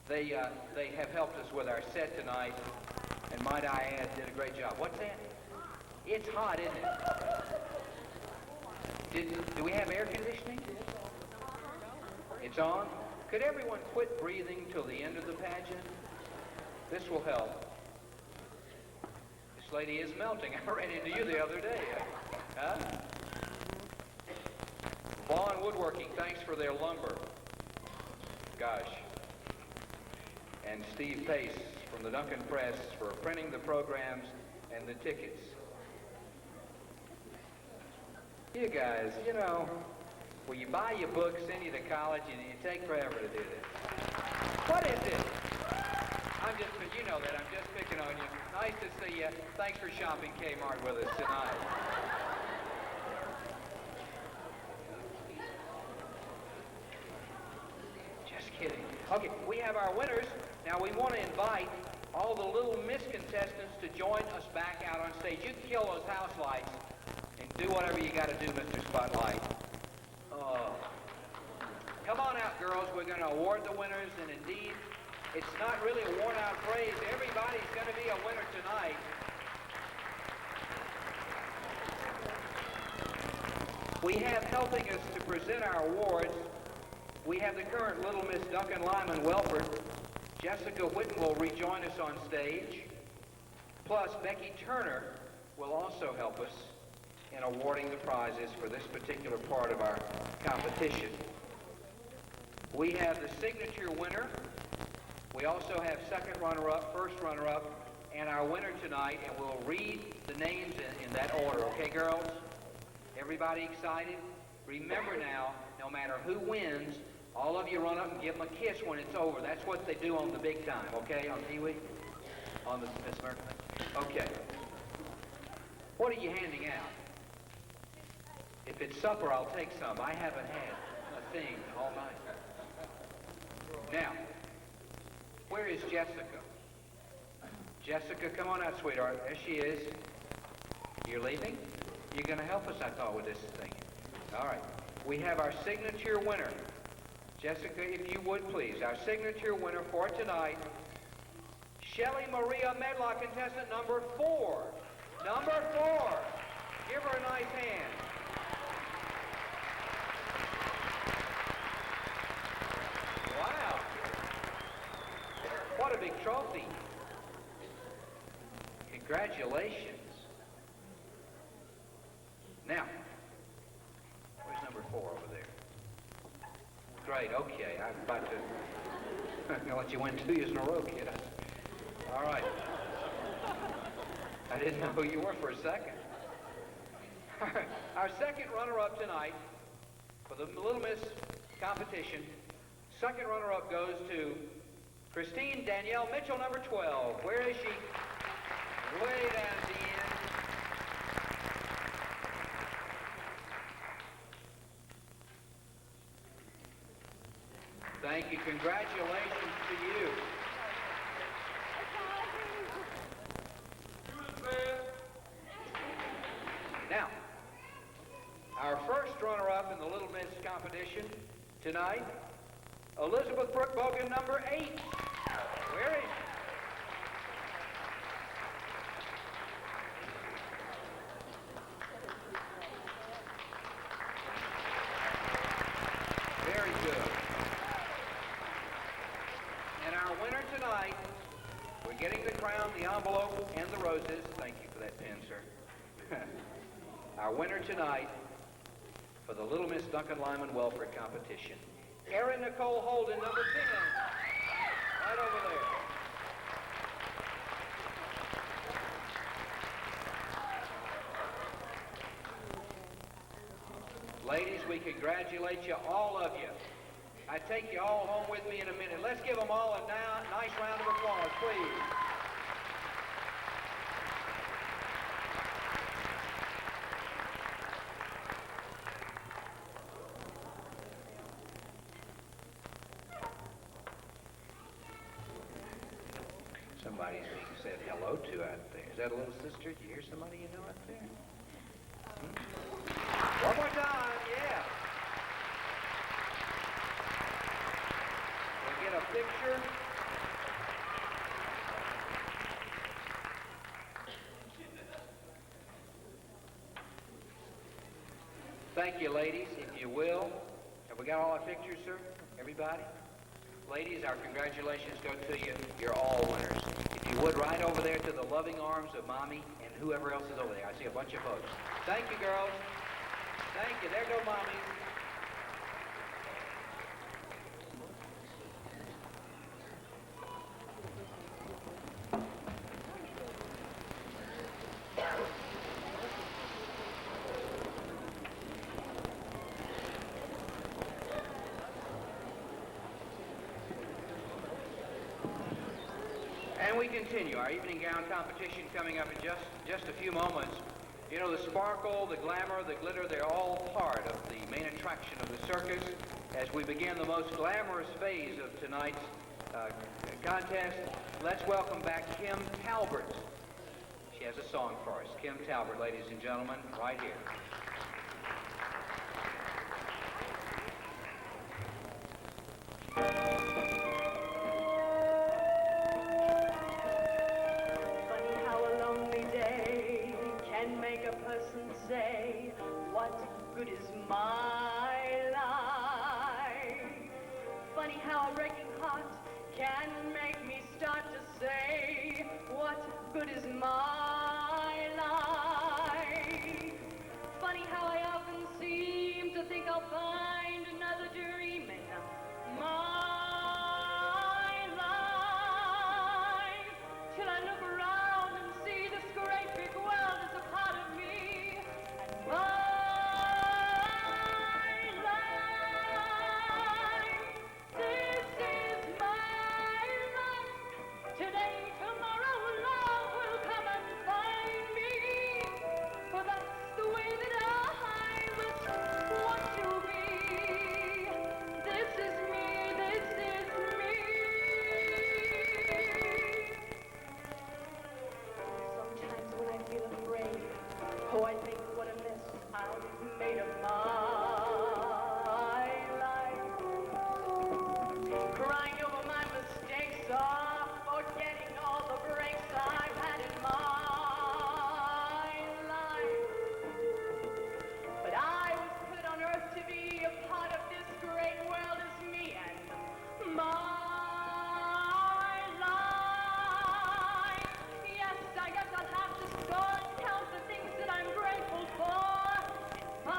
They have helped us with our set tonight, and might I add, did a great job. What's that? It's hot, isn't it? Do we have air conditioning? It's on? Could everyone quit breathing till the end of the pageant? This will help. This lady is melting. I ran into you the other day. Huh? Vaughn Woodworking, thanks for their lumber. Gosh. And Steve Pace from the Duncan Press for printing the programs and the tickets. You guys, you know, well, you buy your books, send you to college, and you take forever to do this. What is it? You know that, I'm just picking on you. Nice to see you. Thanks for shopping Kmart with us tonight. Just kidding. Okay, we have our winners. Now we want to invite all the Little Miss contestants to join us back out on stage. You can kill those house lights and do whatever you got to do, Mr. Spotlight. Come on out, girls. We're going to award the winners, and indeed, it's not really a worn-out phrase. Everybody's going to be a winner tonight. We have helping us to present our awards. We have the current Little Miss Duncan-Lyman-Wellford. Jessica Whitten will rejoin us on stage. Plus, Becky Turner will also help us in awarding the prizes for this particular part of our competition. We have the signature winner. We also have second runner-up, first runner-up, and our winner tonight, and we'll read the names in that order. Okay, girls? Everybody excited? Remember now, no matter who wins, all of you run up and give them a kiss when it's over. That's what they do on the big time, okay, on Pee-wee? On the Miss America thing? Okay. What are you handing out? If it's supper, I'll take some. I haven't had a thing all night. Now, where is Jessica? Jessica, come on out, sweetheart. There she is. You're leaving? You're going to help us, I thought, with this thing. All right. We have our signature winner. Jessica, if you would, please. Our signature winner for tonight, Shelly Maria Medlock, contestant number 4. Number 4. Give her a nice hand. Wow. What a big trophy. Congratulations. Now, where's number 4 over there? Great, okay. I'm about to I'm gonna let you win 2 years in a row, kid. All right. I didn't know who you were for a second. Our second runner-up tonight for the Little Miss competition, second runner-up goes to Christine Danielle Mitchell, number 12. Where is she? Way down at the end. Thank you. Congratulations to you. Now, our first runner-up in the Little Miss competition tonight, Elizabeth Brooke Bogan, number 8. Where is she? Very good. And our winner tonight, we're getting the crown, the envelope, and the roses. Thank you for that pen, sir. Our winner tonight for the Little Miss Duncan-Lyman-Wellford competition, Erin Nicole Holden, number 10. Right over there. Ladies, we congratulate you, all of you. I take you all home with me in a minute. Let's give them all a nice round of applause, please. everybody's being said hello to out there. Is that a little sister? Do you hear somebody you know out there? One more time, yeah. We'll get a picture. Thank you, ladies, if you will. Have we got all our pictures, sir? Everybody? Ladies, our congratulations go to you. You're all winners. If you would, right over there to the loving arms of Mommy and whoever else is over there. I see a bunch of folks. Thank you, girls. Thank you. There go Mommy. And we continue our evening gown competition coming up in just a few moments. You know, the sparkle, the glamour, the glitter, they're all part of the main attraction of the circus as we begin the most glamorous phase of tonight's contest. Let's welcome back Kim Talbert. She has a song for us. Kim Talbert, ladies and gentlemen, right here. Say, what good is my life? Funny how a wrecking heart can make me start to say, what good is my life? Funny how I often seem to think I'll find another dreaming my life, till I look around and see this great big world is a part of me. My life, this is my life. Today, tomorrow, love will come and find me. For that's the way that I must want to be. This is me, this is me. Sometimes when I feel afraid, oh, I think what a mess I've made of my life. Crying over my mistakes, forgetting all the breaks I've had in my life. But I was put on earth to be a part of this great world as me and my life. Yes, I guess I'll have to score and count the things that I'm grateful for. My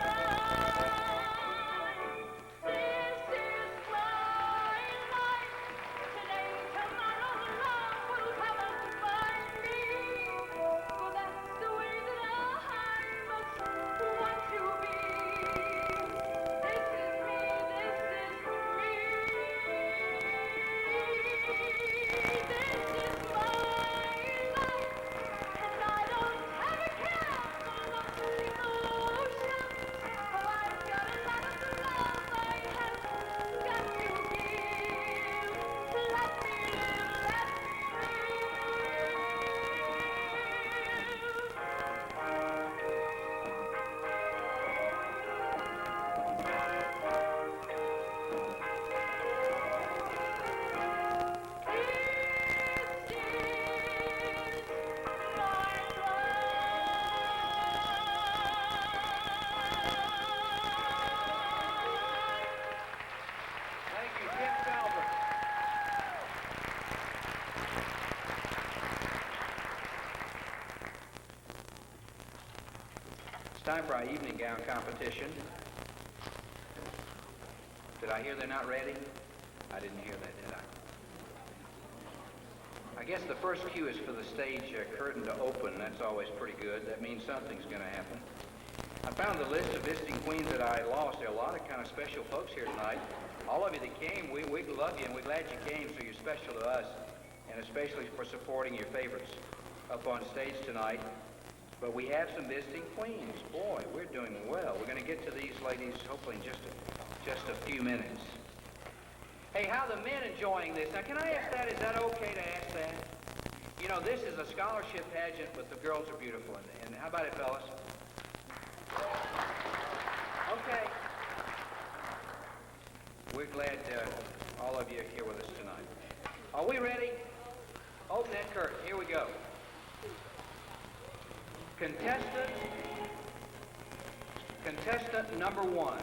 life, this is my life. Today, tomorrow, love will come and find me. For that's the way that I must want to be. This is me, this is me. This is my life, and I don't have a care for love's emotion. For I've got a lot of love I have got to give. Let me live, let me Thank you, Kim Talbert. It's time for our evening gown competition. Did I hear they're not ready? I didn't hear that, did I? I guess the first cue is for the stage curtain to open. That's always pretty good. That means something's going to happen. I found the list of visiting queens that I lost. There are a lot of kind of special folks here tonight. All of you that came, we love you, and we're glad you came, so you're special to us, and especially for supporting your favorites up on stage tonight. But we have some visiting queens. Boy, we're doing well. We're going to get to these ladies hopefully in just a few minutes. Hey, how are the men enjoying this? Now, can I ask that? Is that okay to ask that? You know, this is a scholarship pageant, but the girls are beautiful. And how about it, fellas? Okay. We're glad all of you are here with us tonight. Are we ready? Open that curtain. Here we go. Contestant number 1.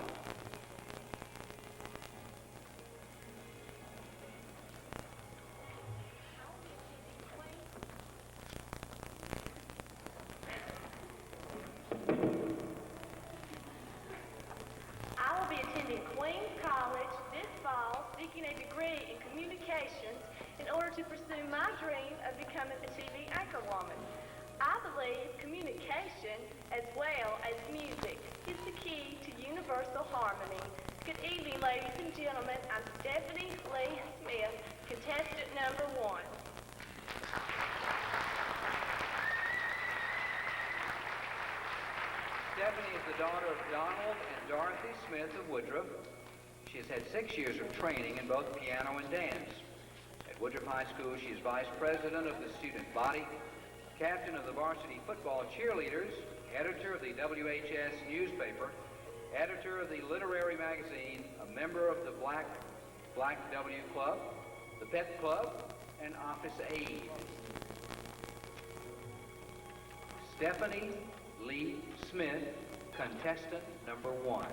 To pursue my dream of becoming a TV anchor woman. I believe communication as well as music is the key to universal harmony. Good evening, ladies and gentlemen. I'm Stephanie Lee Smith, contestant number 1. Stephanie is the daughter of Donald and Dorothy Smith of Woodruff. She has had 6 years of training in both piano and dance. At Woodruff High School, she is vice president of the student body, captain of the varsity football cheerleaders, editor of the WHS newspaper, editor of the literary magazine, a member of the Black W Club, the Pet Club, and office aide. Stephanie Lee Smith, contestant number 1.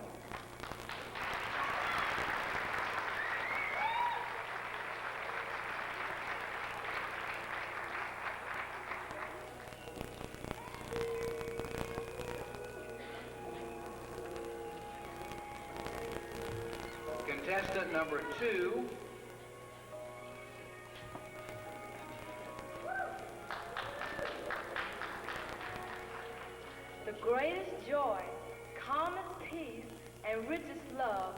Contestant number 2. The greatest joy, calmest peace, and richest love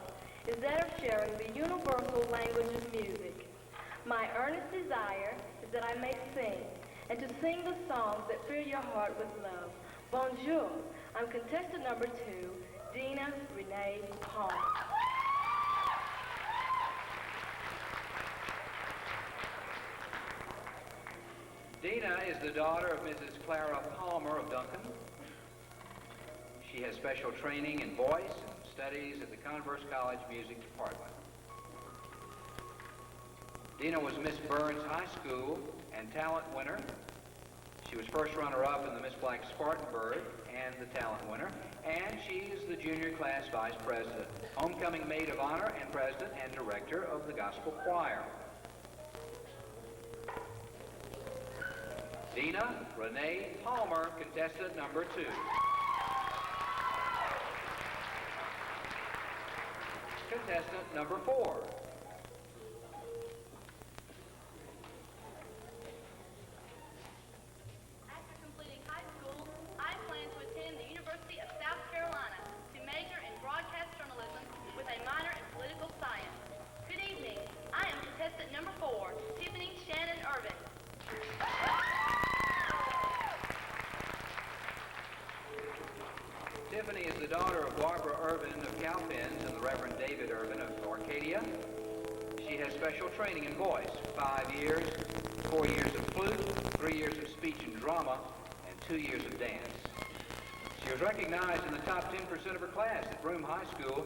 is that of sharing the universal language of music. My earnest desire is that I may sing, and to sing the songs that fill your heart with love. Bonjour, I'm contestant number 2, Dina Renee Palmer. Dina is the daughter of Mrs. Clara Palmer of Duncan. She has special training in voice and studies at the Converse College Music Department. Dina was Miss Burns High School and talent winner. She was first runner-up in the Miss Black Spartanburg and the talent winner, and she is the junior class vice president, homecoming maid of honor, and president and director of the gospel choir. Dina Renee Palmer, contestant number 2. Contestant number 4. After completing high school, I plan to attend the University of South Carolina to major in broadcast journalism with a minor in political science. Good evening. I am contestant number 4, Tiffany Shannon Irvin. Tiffany is the daughter of Barbara Irvin of Cowpens and the Reverend David Irvin of Arcadia. She has special training in voice, 5 years, 4 years of flute, 3 years of speech and drama, and 2 years of dance. She was recognized in the top 10% of her class at Broome High School,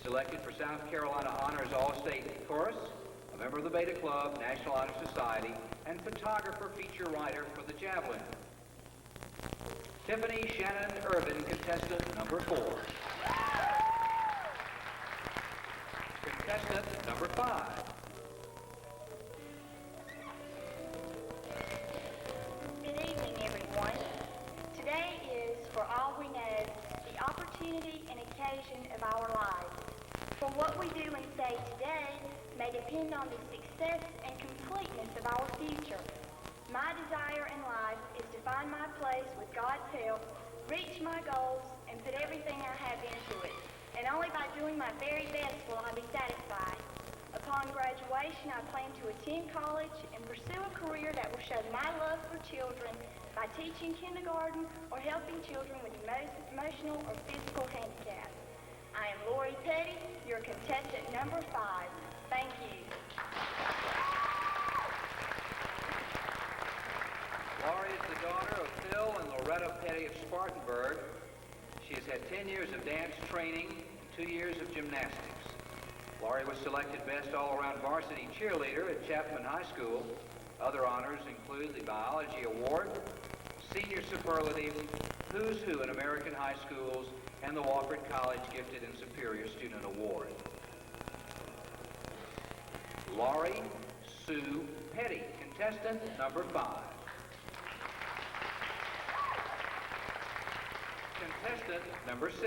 selected for South Carolina Honors All-State Chorus, a member of the Beta Club, National Honor Society, and photographer feature writer for the Javelin. Tiffany Shannon Irvin, contestant number 4. Contestant number 5. Good evening, everyone. Today is, for all we know, the opportunity and occasion of our lives. For what we do and say today may depend on the success and completeness of our future. My desire in life is to find my place with God's help, reach my goals, and put everything I have into it. And only by doing my very best will I be satisfied. Upon graduation, I plan to attend college and pursue a career that will show my love for children by teaching kindergarten or helping children with emotional or physical handicaps. I am Lori Petty, your contestant number 5. Thank you. Laurie is the daughter of Phil and Loretta Petty of Spartanburg. She has had 10 years of dance training and 2 years of gymnastics. Laurie was selected Best All-Around Varsity Cheerleader at Chapman High School. Other honors include the Biology Award, Senior Superlative, Who's Who in American High Schools, and the Wofford College Gifted and Superior Student Award. Laurie Sue Petty, contestant number 5. Contestant number 6.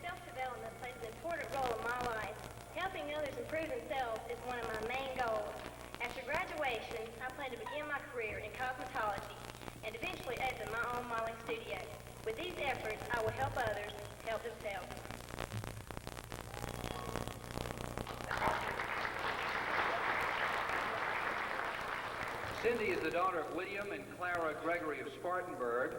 Self-development plays an important role in my life. Helping others improve themselves is one of my main goals. After graduation, I plan to begin my career in cosmetology and eventually open my own modeling studio. With these efforts, I will help others help themselves. Cindy is the daughter of William and Clara Gregory of Spartanburg.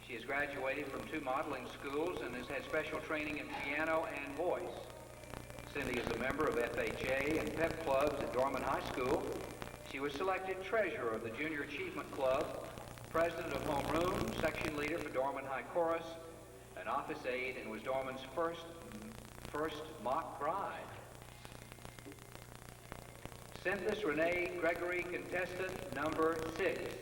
She has graduated from 2 modeling schools and has had special training in piano and voice. Cindy is a member of FHA and PEP clubs at Dorman High School. She was selected treasurer of the Junior Achievement Club, president of homeroom, section leader for Dorman High Chorus, an office aide, and was Dorman's first mock bride. Cynthia Renee Gregory, contestant number 6.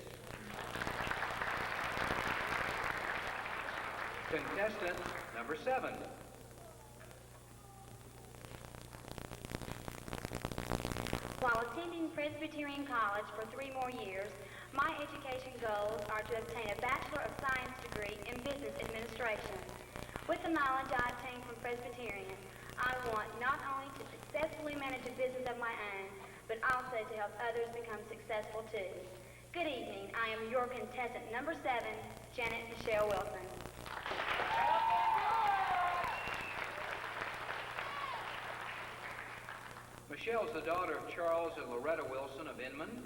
Contestant number 7. While attending Presbyterian College for 3 more years, my education goals are to obtain a Bachelor of Science degree in Business Administration. With the knowledge I obtained from Presbyterian, I want not only to successfully manage a business of my own, but also to help others become successful too. Good evening. I am your contestant number 7, Janet Michelle Wilson. Michelle is the daughter of Charles and Loretta Wilson of Inman.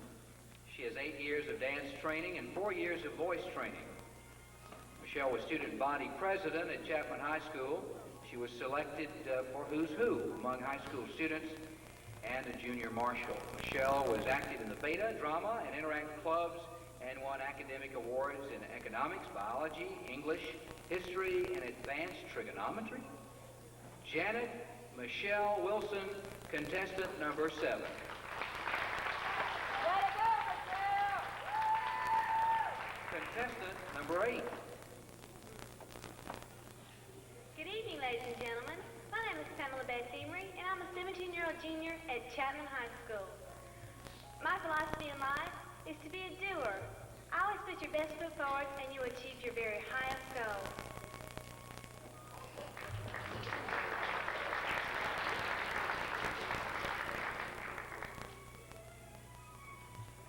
She has 8 years of dance training and 4 years of voice training. Michelle was student body president at Chapman High School. She was selected for Who's Who among high school students and a junior marshal. Michelle was active in the Beta, drama, and interactive clubs and won academic awards in economics, biology, English, history, and advanced trigonometry. Janet Michelle Wilson, contestant number 7. Contestant number 8. Good evening, ladies and gentlemen. My name is Pamela Beth Emery, and I'm a 17-year-old junior at Chapman High School. My philosophy in life is to be a doer. Always put your best foot forward, and you achieve your very highest goal.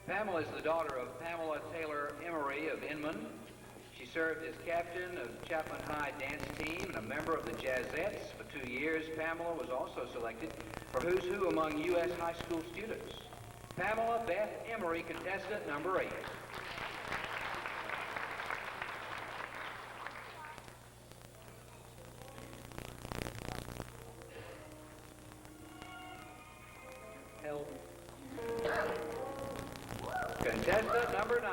Pamela is the daughter of Pamela Taylor Emery of Inman. She served as captain of Chapman High dance team and a member of the Jazzettes for 2 years. Pamela was also selected for Who's Who among U.S. high school students. Pamela Beth Emery, contestant number 8. Contestant number 9.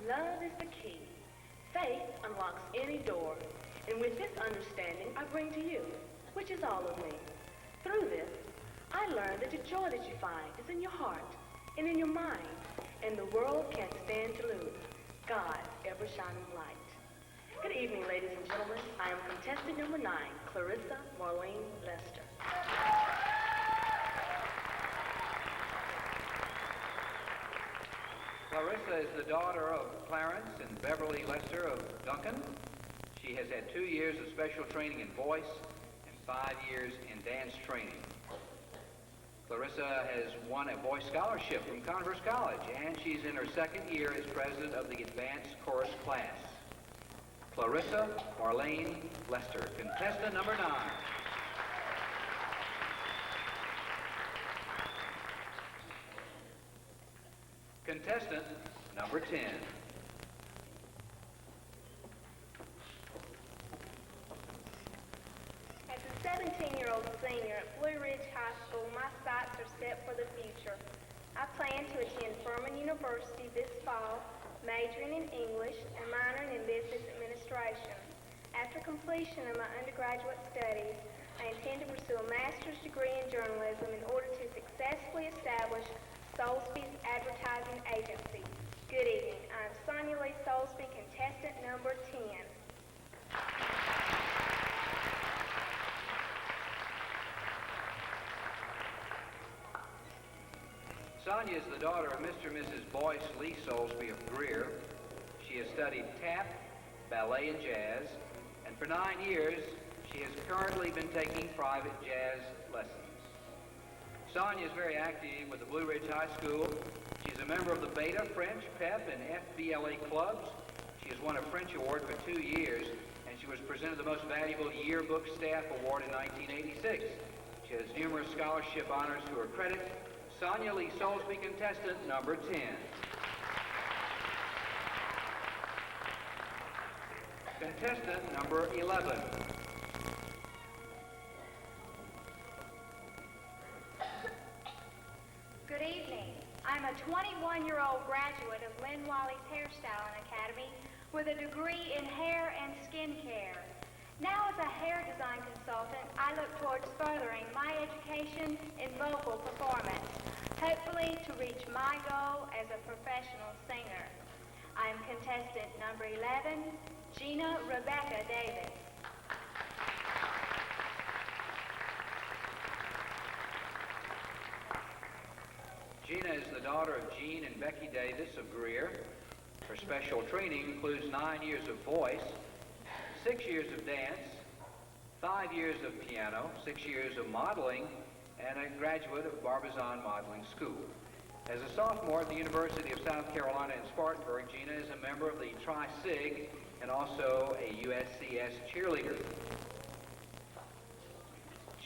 Love is the key. Faith unlocks any door. And with this understanding, I bring to you, which is all of me. Through this, I learned that the joy that you find is in your heart and in your mind, and the world can't stand to lose God's ever-shining light. Good evening, ladies and gentlemen. I am contestant number 9, Clarissa Marlene Lester. Clarissa is the daughter of Clarence and Beverly Lester of Duncan. She has had 2 years of special training in voice and 5 years in dance training. Clarissa has won a voice scholarship from Converse College, and she's in her 2nd year as president of the advanced chorus class. Clarissa Marlene Lester, contestant number 9. Contestant number 10. As a 17-year-old senior at Blue Ridge High School, my sights are set for the future. I plan to attend Furman University this fall, majoring in English and minoring in business administration. After completion of my undergraduate studies, I intend to pursue a master's degree in journalism in order to successfully establish Soulsby's advertising agency. Good evening. I'm Sonia Lee Soulsby, contestant number 10. Sonia is the daughter of Mr. and Mrs. Boyce Lee Soulsby of Greer. She has studied tap, ballet, and jazz, and for 9 years, she has currently been taking private jazz lessons. Sonia is very active with the Blue Ridge High School. She's a member of the Beta, French, PEP, and FBLA clubs. She has won a French award for 2 years, and she was presented the Most Valuable Yearbook Staff Award in 1986. She has numerous scholarship honors to her credit. Sonia Lee Soulsby, contestant number 10. Contestant number 11. Good evening. I'm a 21-year-old graduate of Lynn Wiley's Hairstyling Academy with a degree in hair and skin care. Now as a hair design consultant, I look towards furthering my education in vocal performance, hopefully to reach my goal as a professional singer. I am contestant number 11, Gina Rebecca Davis. Gina is the daughter of Gene and Becky Davis of Greer. Her special training includes 9 years of voice, 6 years of dance, 5 years of piano, 6 years of modeling, and a graduate of Barbizon Modeling School. As a sophomore at the University of South Carolina in Spartanburg, Gina is a member of the Tri-Sig and also a USCS cheerleader.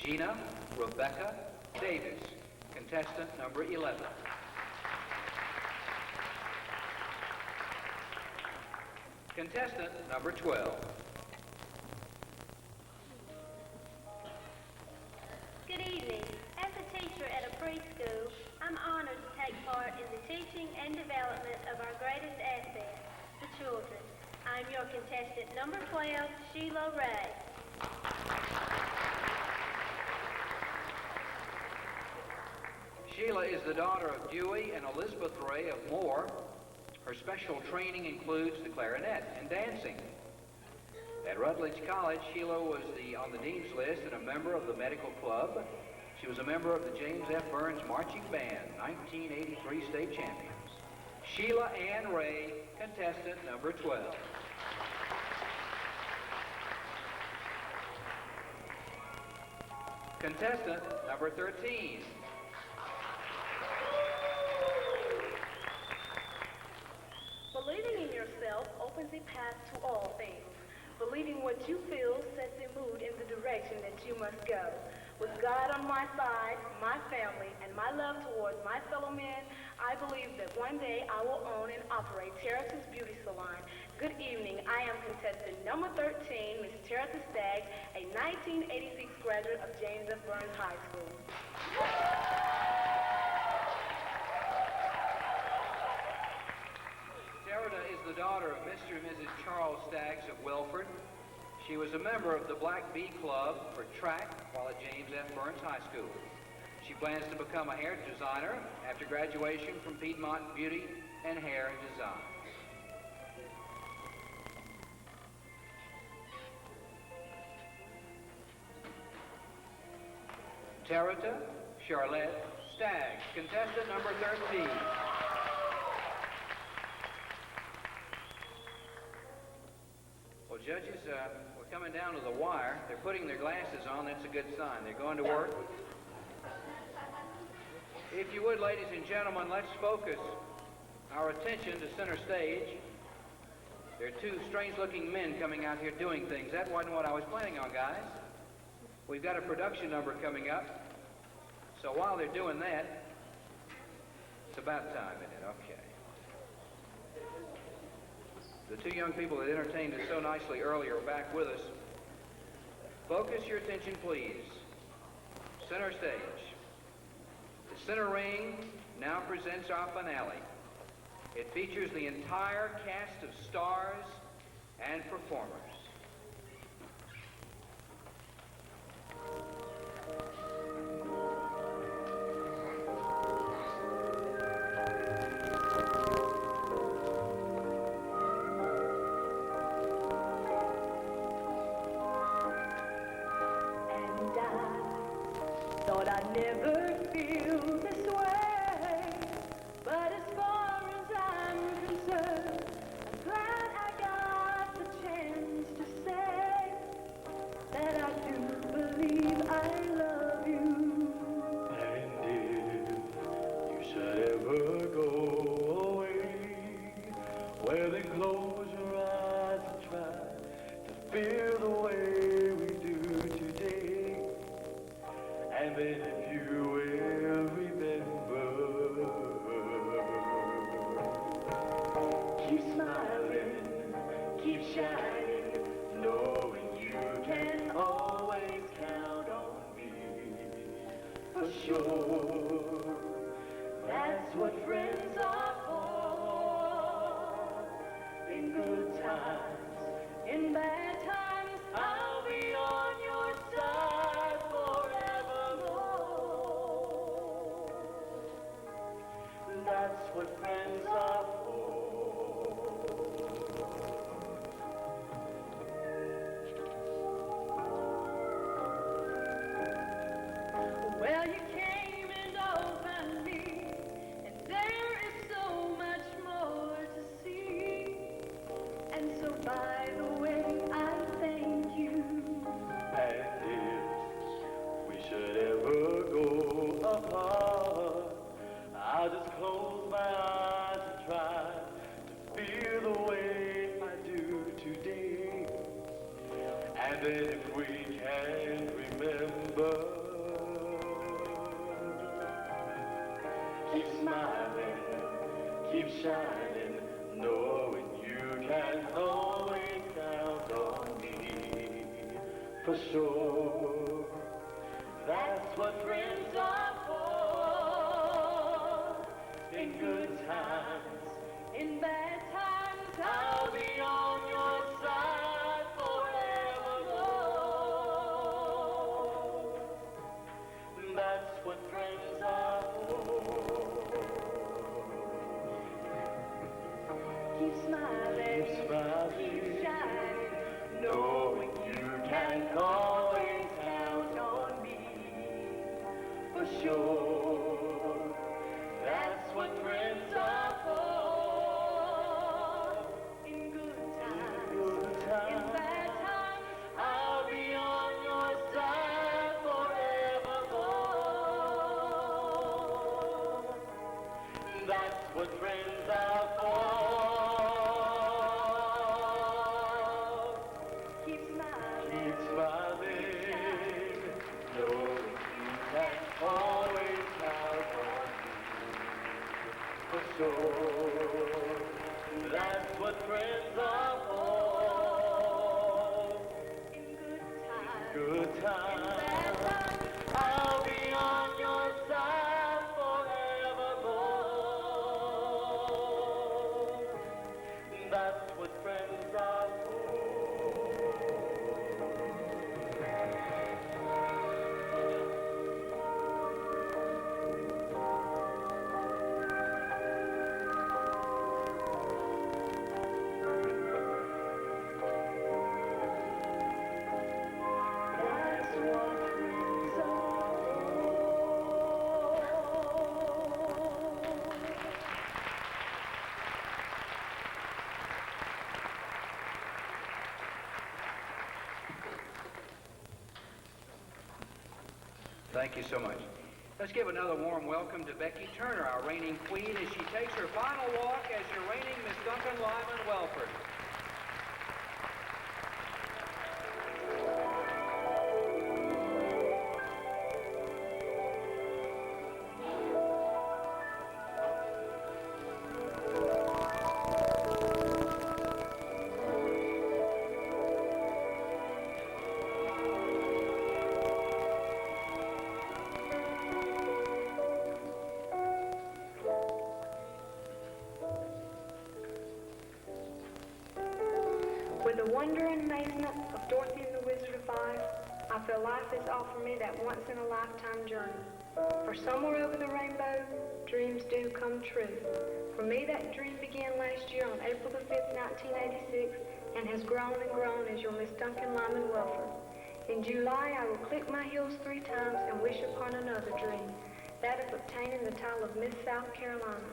Gina Rebecca Davis, contestant number 11. Contestant number 12. Good evening. As a teacher at a preschool, I'm honored to take part in the teaching and development of our greatest asset, the children. I'm your contestant number 12, Sheila Ray. Sheila is the daughter of Dewey and Elizabeth Ray of Moore. Her special training includes the clarinet and dancing. At Rutledge College, Sheila was on the dean's list and a member of the medical club. She was a member of the James F. Burns Marching Band, 1983 state champions. Sheila Ann Ray, contestant number 12. Contestant number 13. Believing in yourself opens a path to all things. Believing what you feel sets a mood in the direction that you must go. With God on my side, my family, and my love towards my fellow men, I believe that one day I will own and operate Terrace's Beauty Salon. Good evening. I am contestant number 13, Miss Terrace Staggs, a 1986 graduate of James F. Burns High School. Terada is the daughter of Mr. and Mrs. Charles Staggs of Welford. She was a member of the Black Bee Club for track while at James F. Burns High School. She plans to become a hair designer after graduation from Piedmont Beauty and Hair Design. Terada Charlotte Staggs, contestant number 13. Well, judges, we're coming down to the wire. They're putting their glasses on. That's a good sign. They're going to work. If you would, ladies and gentlemen, let's focus our attention to center stage. There are two strange-looking men coming out here doing things. That wasn't what I was planning on, guys. We've got a production number coming up. So while they're doing that, it's about time, isn't it? Okay. two young people that entertained us so nicely earlier are back with us. Focus your attention, please. Center stage. The center ring now presents our finale. It features the entire cast of stars and performers. Thought I'd never feel this way, but as far as I'm concerned, I'm glad I got the chance to say that I do believe I love you. And if you should ever go away, well then close your eyes and try to feel the way we do today. And then if you will remember, keep smiling, keep shining, knowing you can always count on me. For sure, that's what friends are for. In good times, in bad times, I'll be on your side forevermore. That's what friends are for. Well, you came and opened me, and there is so much more to see. And so, by the way, I thank you. And if we should ever go apart, I'll just close my eyes and try to feel the way I do today. And then if we can remember, keep smiling, keep shining, knowing you can always count on me. For sure, that's what friends are for. In good times, In bad times, I'll be on your side forevermore. That's what friends are for. keep smiling, Keep smiling, keep shining, knowing you can always count on me. For sure, that's what friends are for. in good times, Good in times, bad times, I'll be on your side forevermore. That's what friends are for. keep smiling, Keep smiling, knowing you can always count on me. For sure, that's what friends are for. in good times, Good in bad times, times, I'll be on your side forevermore. That's what friends are for. that's what friends are for. Thank you so much. Let's give another warm welcome to Becky Turner, our reigning queen, as she takes her final walk as your reigning Miss Duncan-Lyman-Wellford. With the wonder and amazement of Dorothy and the Wizard of Oz, I feel life has offered me that once-in-a-lifetime journey. For somewhere over the rainbow, dreams do come true. For me, that dream began last year on April the 5th, 1986, and has grown and grown as your Miss Duncan-Lyman-Wellford. In July, I will click my heels 3 times and wish upon another dream, that of obtaining the title of Miss South Carolina.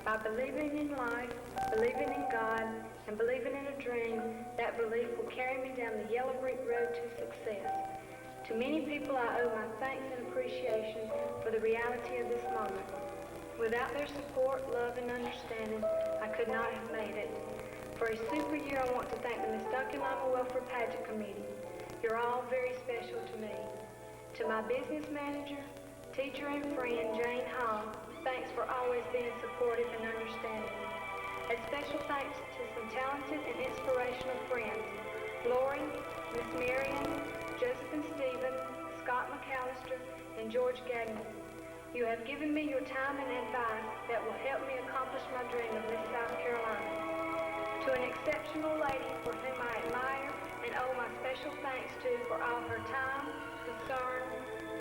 By believing in life, believing in God, and believing in a dream, that belief will carry me down the yellow brick road to success. To many people, I owe my thanks and appreciation for the reality of this moment. Without their support, love, and understanding, I could not have made it. For a super year, I want to thank the Miss Duncan-Lyman-Wellford Pageant Committee. You're all very special to me. To my business manager, teacher, and friend, Jane Hall, thanks for always being supportive and understanding. A special thanks to some talented and inspirational friends, Lori, Miss Marion, Joseph and Stephen, Scott McAllister, and George Gagnon. You have given me your time and advice that will help me accomplish my dream of Miss South Carolina. To an exceptional lady for whom I admire and owe my special thanks to for all her time, concern,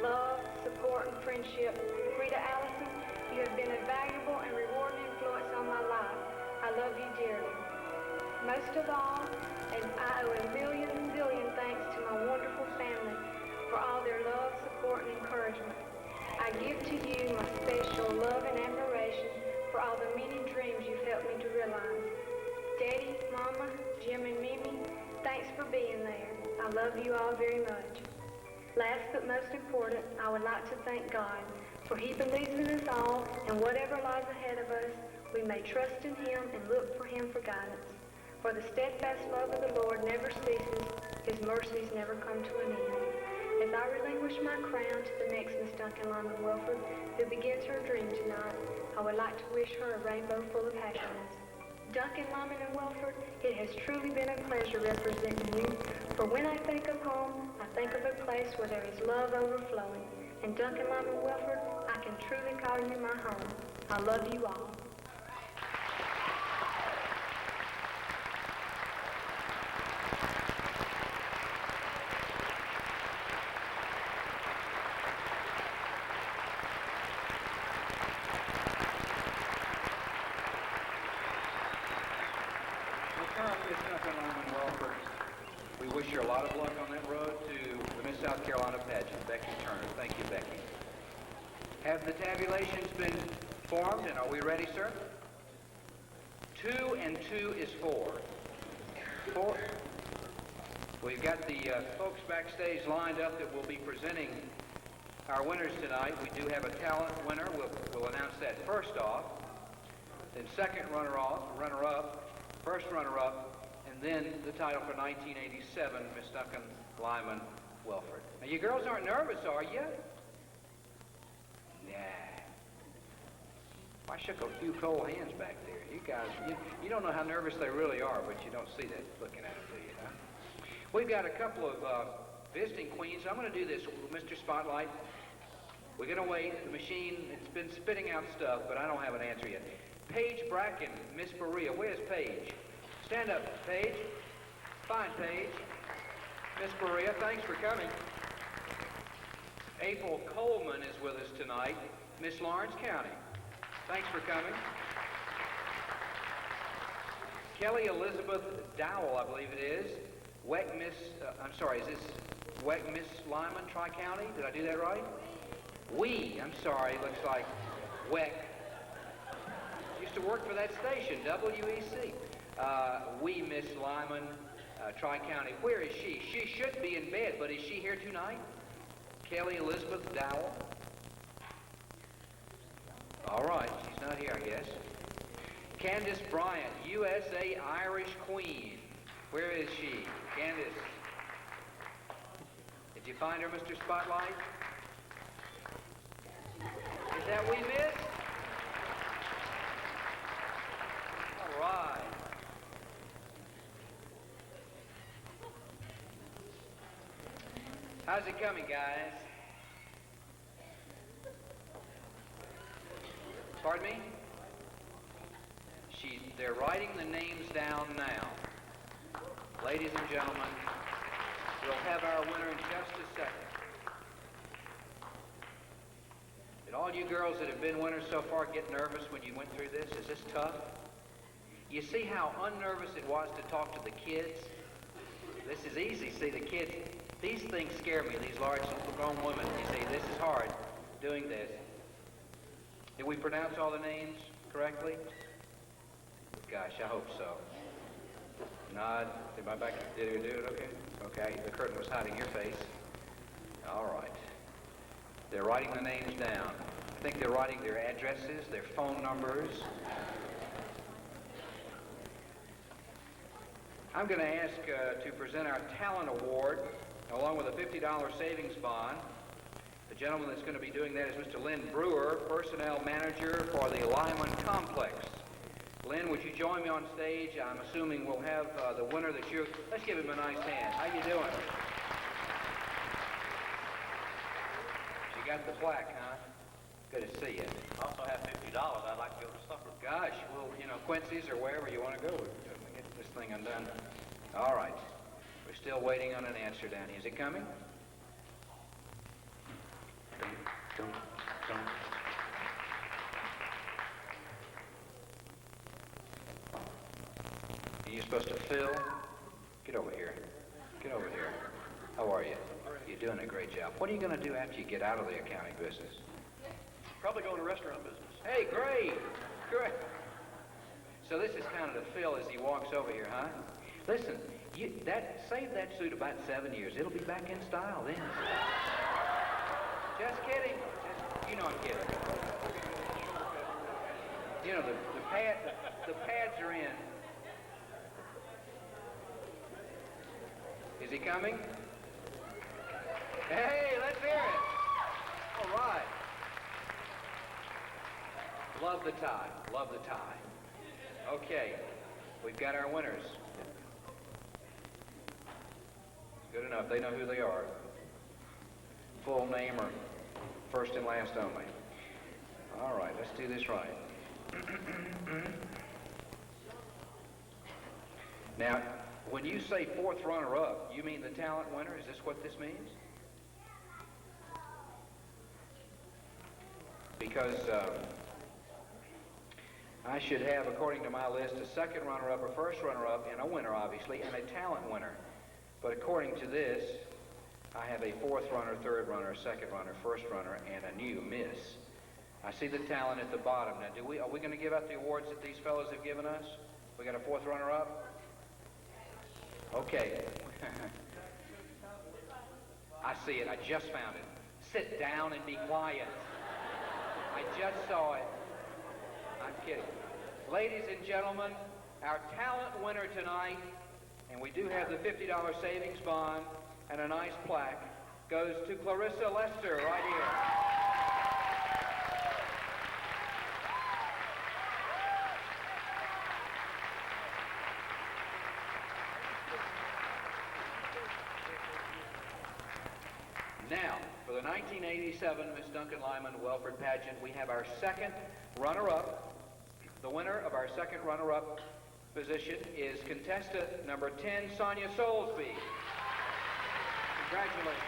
love, support, and friendship, Rita Allison, you have been a valuable and rewarding influence on my life. I love you dearly. Most of all, and I owe a million zillion thanks to my wonderful family for all their love, support, and encouragement. I give to you my special love and admiration for all the many dreams you've helped me to realize. Daddy, Mama, Jim, and Mimi, thanks for being there. I love you all very much. Last but most important, I would like to thank God, for He believes in us all, and whatever lies ahead of us, we may trust in Him and look for Him for guidance. For the steadfast love of the Lord never ceases, His mercies never come to an end. As I relinquish my crown to the next Miss Duncan-Lyman-Wellford, who begins her dream tonight, I would like to wish her a rainbow full of happiness. Duncan-Lyman-Wellford, it has truly been a pleasure representing you, for when I think of home, I think of a place where there is love overflowing. And Duncan-Lyman-Wellford, I can truly call you my home. I love you all. Miss Duncan-Lyman-Wellford, we wish you a lot of luck on that road to the Miss South Carolina pageant. Becky Turner. Thank you, Becky. Have the tabulations been formed, and are we ready, sir? 2 and 2 is 4. 4. We've got the folks backstage lined up that will be presenting our winners tonight. We do have a talent winner. We'll announce that first off. Then second runner-up, first runner-up, and then the title for 1987, Miss Duncan-Lyman-Wellford. Now, you girls aren't nervous, are you? Nah. I shook a few cold hands back there. You guys, you don't know how nervous they really are, but you don't see that looking at them, do you? Huh? We've got a couple of visiting queens. I'm going to do this, Mr. Spotlight. We're going to wait. The machine, it's been spitting out stuff, but I don't have an answer yet. Paige Bracken, Miss Berea. Where's Paige? Stand up, Paige. Fine, Paige. Miss Berea, thanks for coming. April Coleman is with us tonight. Miss Lawrence County. Thanks for coming. Kelly Elizabeth Dowell, I believe it is. Is this Weck Miss Lyman, Tri-County? Did I do that right? I'm sorry, looks like Weck. Used to work for that station, WEC. Miss Lyman, Tri-County. Where is she? She should be in bed, but is she here tonight? Kelly Elizabeth Dowell. All right, she's not here, I guess. Candace Bryant, USA Irish Queen. Where is she? Candace. Did you find her, Mr. Spotlight? Is that we missed? All right. How's it coming, guys? Pardon me? They're writing the names down now. Ladies and gentlemen, we'll have our winner in just a second. Did all you girls that have been winners so far get nervous when you went through this? Is this tough? You see how unnervous it was to talk to the kids? This is easy. See, the kids, these things scare me, these large grown women. You see, this is hard, doing this. Did we pronounce all the names correctly? Gosh, I hope so. Nod. Did my back, did it do it okay? Okay, the curtain was hiding your face. All right. They're writing the names down. I think they're writing their addresses, their phone numbers. I'm going to ask to present our Talent Award, along with a $50 savings bond. The gentleman that's going to be doing that is Mr. Lynn Brewer, Personnel Manager for the Lyman Complex. Lynn, would you join me on stage? I'm assuming we'll have the winner that you're... Let's give him a nice hand. How you doing? You got the plaque, huh? Good to see you. I also have $50. I'd like to go to supper. Gosh, well, you know, Quincy's or wherever you want to go. We'll get this thing undone. All right. We're still waiting on an answer down here. Is it coming? Don't. Are you supposed to fill? Get over here. Get over here. How are you? You're doing a great job. What are you going to do after you get out of the accounting business? Probably go into restaurant business. Hey, great. Great. So this is kind of the Phil as he walks over here, huh? Listen, save that suit about 7 years. It'll be back in style then. Just kidding. You know I'm kidding. You know, the pads are in. Is he coming? Hey, let's hear it. All right. Love the tie. Love the tie. Okay. We've got our winners. Good enough. They know who they are. Full name or first and last only. All right. Let's do this right. Now, when you say fourth runner-up, you mean the talent winner? Is this what this means? Because I should have, according to my list, a second runner-up, a first runner-up, and a winner, obviously, and a talent winner. But according to this, I have a fourth runner, third runner, second runner, first runner, and a new miss. I see the talent at the bottom. Now, are we going to give out the awards that these fellows have given us? We got a fourth runner-up? Okay. I see it. I just found it. Sit down and be quiet. I just saw it. I'm kidding. Ladies and gentlemen, our talent winner tonight, and we do have the $50 savings bond and a nice plaque, goes to Clarissa Lester right here. Now, for the 1987 Miss Duncan-Lyman-Wellford pageant, we have our second runner-up. The winner of our second runner-up position is contestant number 10, Sonia Soulsby. Congratulations.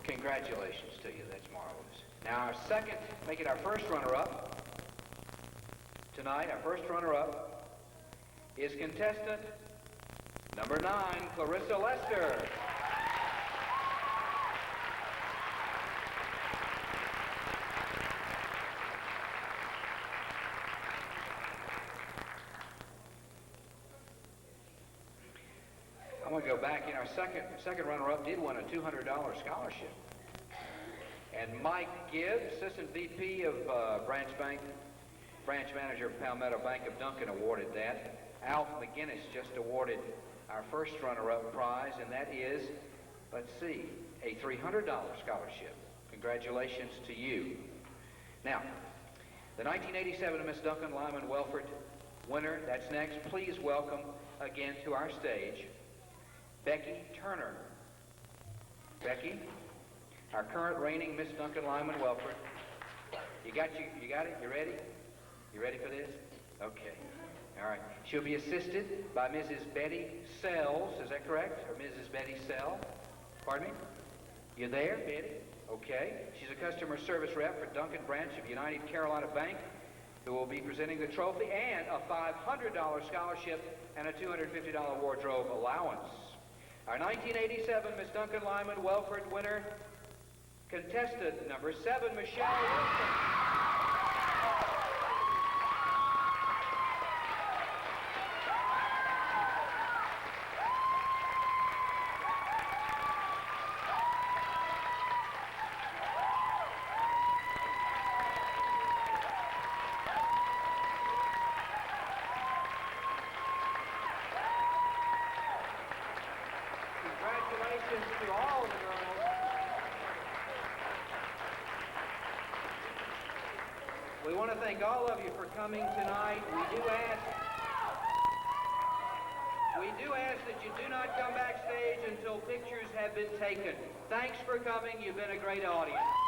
Congratulations to you. That's marvelous. Now, our second, make it our first runner-up. Tonight, our first runner-up is contestant number 9, Clarissa Lester. I'm going to go back. In our second runner-up did win a $200 scholarship. And Mike Gibbs, Assistant VP of Branch Manager of Palmetto Bank of Duncan, awarded that. Alf McGinnis just awarded our first runner-up prize, and that is, let's see, a $300 scholarship. Congratulations to you. Now, the 1987 Miss Duncan-Lyman-Wellford winner, that's next. Please welcome again to our stage, Becky Turner. Becky, our current reigning Miss Duncan-Lyman-Wellford. You got it? You ready? You ready for this? Okay. All right. She'll be assisted by Mrs. Betty Sells. Is that correct? Or Mrs. Betty Sell? Pardon me? You there, Betty? Okay. She's a customer service rep for Duncan branch of United Carolina Bank, who will be presenting the trophy and a $500 scholarship and a $250 wardrobe allowance. Our 1987 Miss Duncan-Lyman-Wellford winner, contestant number 7, Michelle Wilson. Congratulations to all the girls. We want to thank all of you for coming tonight. We do ask that you do not come backstage until pictures have been taken. Thanks for coming. You've been a great audience.